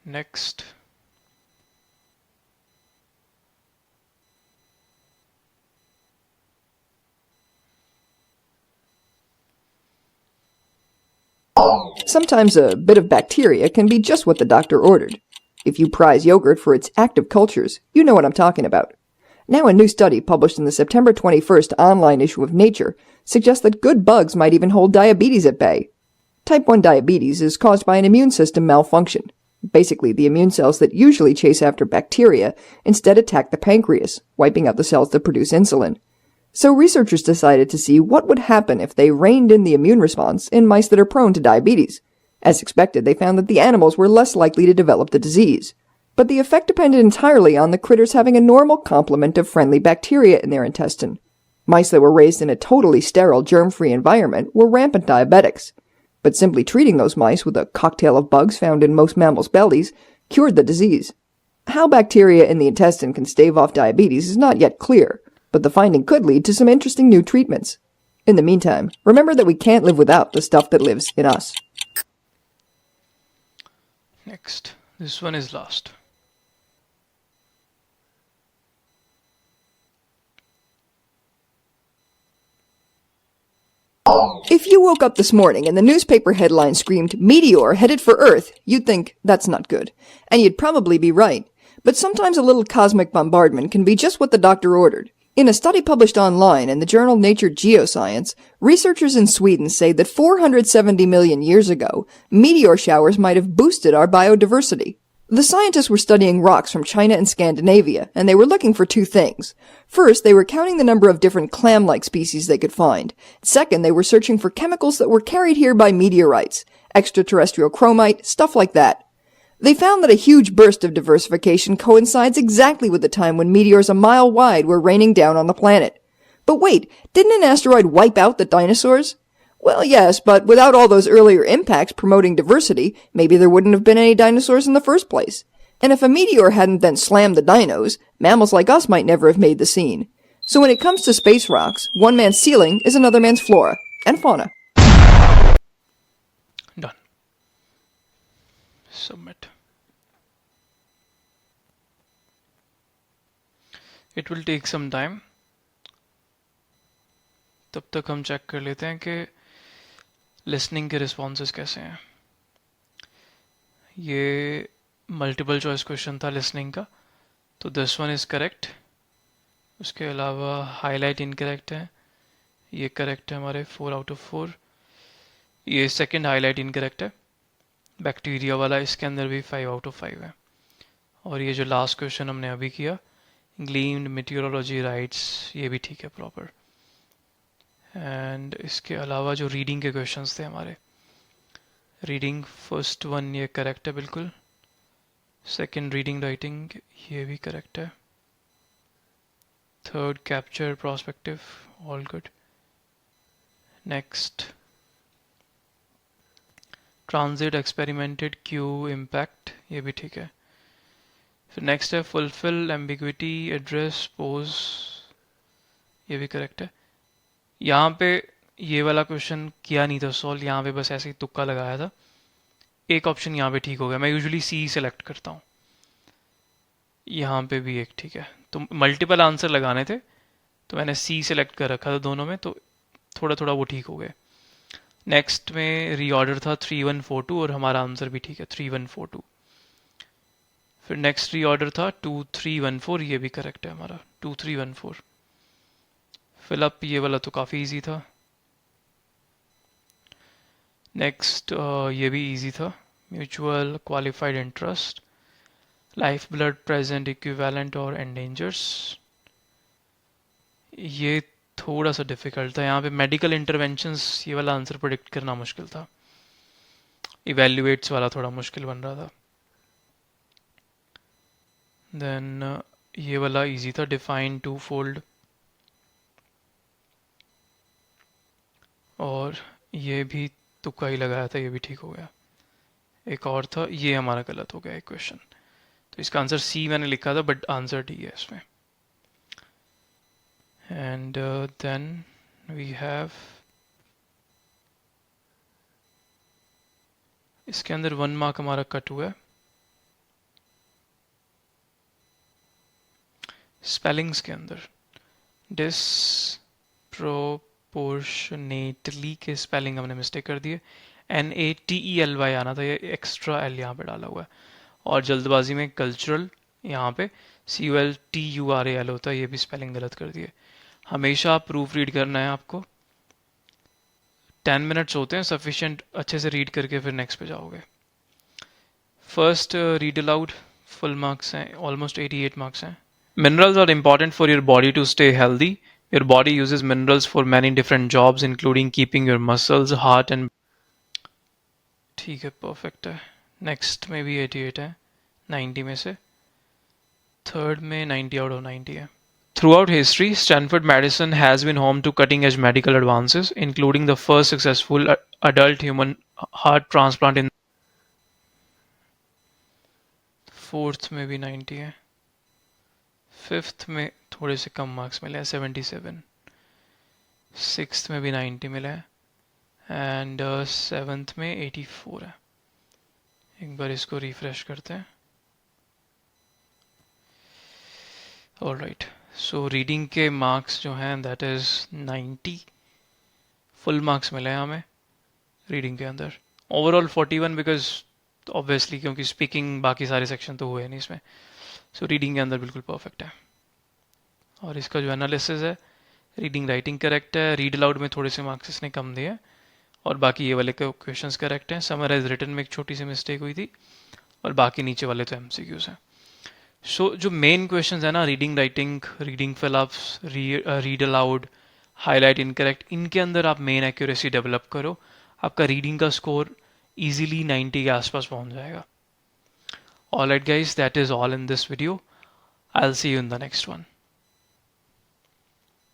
Next. Sometimes a bit of bacteria can be just what the doctor ordered. If you prize yogurt for its active cultures, you know what I'm talking about. Now a new study published in the September 21st online issue of Nature suggests that good bugs might even hold diabetes at bay. Type 1 diabetes is caused by an immune system malfunction. Basically, the immune cells that usually chase after bacteria instead attack the pancreas, wiping out the cells that produce insulin. So researchers decided to see what would happen if they reined in the immune response in mice that are prone to diabetes. As expected, they found that the animals were less likely to develop the disease. But the effect depended entirely on the critters having a normal complement of friendly bacteria in their intestine. Mice that were raised in a totally sterile, germ-free environment were rampant diabetics. But simply treating those mice with a cocktail of bugs found in most mammals' bellies cured the disease. How bacteria in the intestine can stave off diabetes is not yet clear, but the finding could lead to some interesting new treatments. In the meantime, remember that we can't live without the stuff that lives in us. Next. This one is last. If you woke up this morning and the newspaper headline screamed, "Meteor headed for Earth," you'd think, that's not good. And you'd probably be right. But sometimes a little cosmic bombardment can be just what the doctor ordered. In a study published online in the journal Nature Geoscience, researchers in Sweden say that 470 million years ago, meteor showers might have boosted our biodiversity. The scientists were studying rocks from China and Scandinavia, and they were looking for two things. First, they were counting the number of different clam-like species they could find. Second, they were searching for chemicals that were carried here by meteorites, extraterrestrial chromite, stuff like that. They found that a huge burst of diversification coincides exactly with the time when meteors a mile wide were raining down on the planet. But wait, didn't an asteroid wipe out the dinosaurs? Well, yes, but without all those earlier impacts promoting diversity, maybe there wouldn't have been any dinosaurs in the first place. And if a meteor hadn't then slammed the dinos, mammals like us might never have made the scene. So when it comes to space rocks, one man's ceiling is another man's flora and fauna. Done. Submit. It will take some time. तब तक हम check कर लेते हैं कि listening के responses कैसे हैं. ये मल्टीपल चॉइस क्वेश्चन था लिसनिंग का, तो दिस वन इज़ करेक्ट. उसके अलावा हाईलाइट इनकरेक्ट है, ये करेक्ट है हमारे 4 आउट ऑफ 4. ये सेकंड हाईलाइट इनकरेक्ट है, बैक्टीरिया वाला, इसके अंदर भी 5 आउट ऑफ 5 है. और ये जो लास्ट क्वेश्चन हमने अभी किया, ग्लीम्ड मेटीरियोलॉजी राइट्स, ये भी ठीक है प्रॉपर. एंड इसके अलावा जो रीडिंग के क्वेश्चंस थे हमारे, रीडिंग फर्स्ट वन ये करेक्ट है बिल्कुल. सेकंड रीडिंग राइटिंग ये भी करेक्ट है. Third capture prospective all good. Next transit experimented Q impact, ये भी ठीक है. फिर नेक्स्ट है फुलफिल एम्बिग्विटी एड्रेस पोज, ये भी करेक्ट है. यहाँ पे ये वाला क्वेश्चन किया नहीं था सॉल्व, यहाँ पे बस ऐसे ही तुक्का लगाया था. एक ऑप्शन यहाँ पे ठीक हो गया. मैं यूजुअली सी सेलेक्ट करता हूँ, यहाँ पे भी एक ठीक है. तो मल्टीपल आंसर लगाने थे तो मैंने सी सेलेक्ट कर रखा था दोनों में, तो थोड़ा थोड़ा वो ठीक हो गए. नेक्स्ट में रीऑर्डर था 3142 और हमारा आंसर भी ठीक है 3142. फिर नेक्स्ट रीऑर्डर था 2314, ये भी करेक्ट है हमारा 2314. फिलअप ये वाला तो काफ़ी इजी था. नेक्स्ट ये भी इजी था, mutual qualified interest, life blood present equivalent और एंडेंजर्स, ये थोड़ा सा डिफिकल्ट था. यहाँ पे मेडिकल इंटरवेंशंस, ये वाला आंसर प्रेडिक्ट करना मुश्किल था. इवेल्युएट्स वाला थोड़ा मुश्किल बन रहा था. देन ये वाला इजी था, डिफाइन टू फोल्ड. और ये भी तुक्का ही लगाया था, ये भी ठीक हो गया. एक और था, ये हमारा गलत हो गया एक क्वेश्चन, तो इसका आंसर सी मैंने लिखा था बट आंसर डी है इसमें. एंड देन वी हैव इसके अंदर 1 मार्क हमारा कट हुआ है. स्पेलिंग्स के अंदर डिसप्रोपोर्शनेटली के स्पेलिंग हमने मिस्टेक कर दिए. NATELY आना था, ये एक्स्ट्रा एल यहाँ पे डाला हुआ है. और जल्दबाजी में कल्चरल यहाँ पे CULTURAL होता है, ये भी स्पेलिंग गलत कर दिए. हमेशा प्रूफ रीड करना है आपको. 10 मिनट्स होते हैं सफिशिएंट, अच्छे से रीड करके फिर नेक्स्ट पे जाओगे. First read aloud, full marks हैं, ऑलमोस्ट 88 मार्क्स हैं. Minerals are important for your body to stay healthy. Your body uses minerals for many different jobs, including keeping your muscles, heart and... ठीक है, perfect है. Next में भी 88 है 90 में से. थर्ड में 90 आउट ऑफ 90 है. Throughout history, Stanford Medicine has been home to cutting-edge medical advances, including the first successful adult human heart transplant in... fourth में भी 90 है. फिफ्थ में थोड़े से कम मार्क्स मिले हैं, 77. सिक्स्थ में भी 90 मिले हैं. एंड सेवन्थ में 84 है. एक बार इसको रिफ्रेश करते हैं. ऑलराइट, सो रीडिंग के मार्क्स जो हैं दैट इज़ 90. फुल मार्क्स मिले हैं हमें रीडिंग के अंदर. ओवरऑल 41 बिकॉज ऑब्वियसली क्योंकि स्पीकिंग बाकी सारे सेक्शन तो हुए नहीं इसमें. सो रीडिंग के अंदर बिल्कुल परफेक्ट है। और इसका जो एनालिसिस है, रीडिंग राइटिंग करेक्ट है, रीड अलाउड में थोड़े से मार्क्स इसने कम दिए और बाकी ये वाले क्वेश्चंस करेक्ट हैं। समराइज रिटन में एक छोटी सी मिस्टेक हुई थी और बाकी नीचे वाले तो एमसीक्यूज हैं। सो जो मेन क्वेश्चंस है ना, reading writing, reading fill-ups, read aloud, highlight incorrect, इनके अंदर आप मेन एक्यूरेसी डेवलप करो, आपका रीडिंग का स्कोर इजीली 90 के आसपास पहुंच जाएगा। Alright guys, that is all in this video. I will see you in the next one.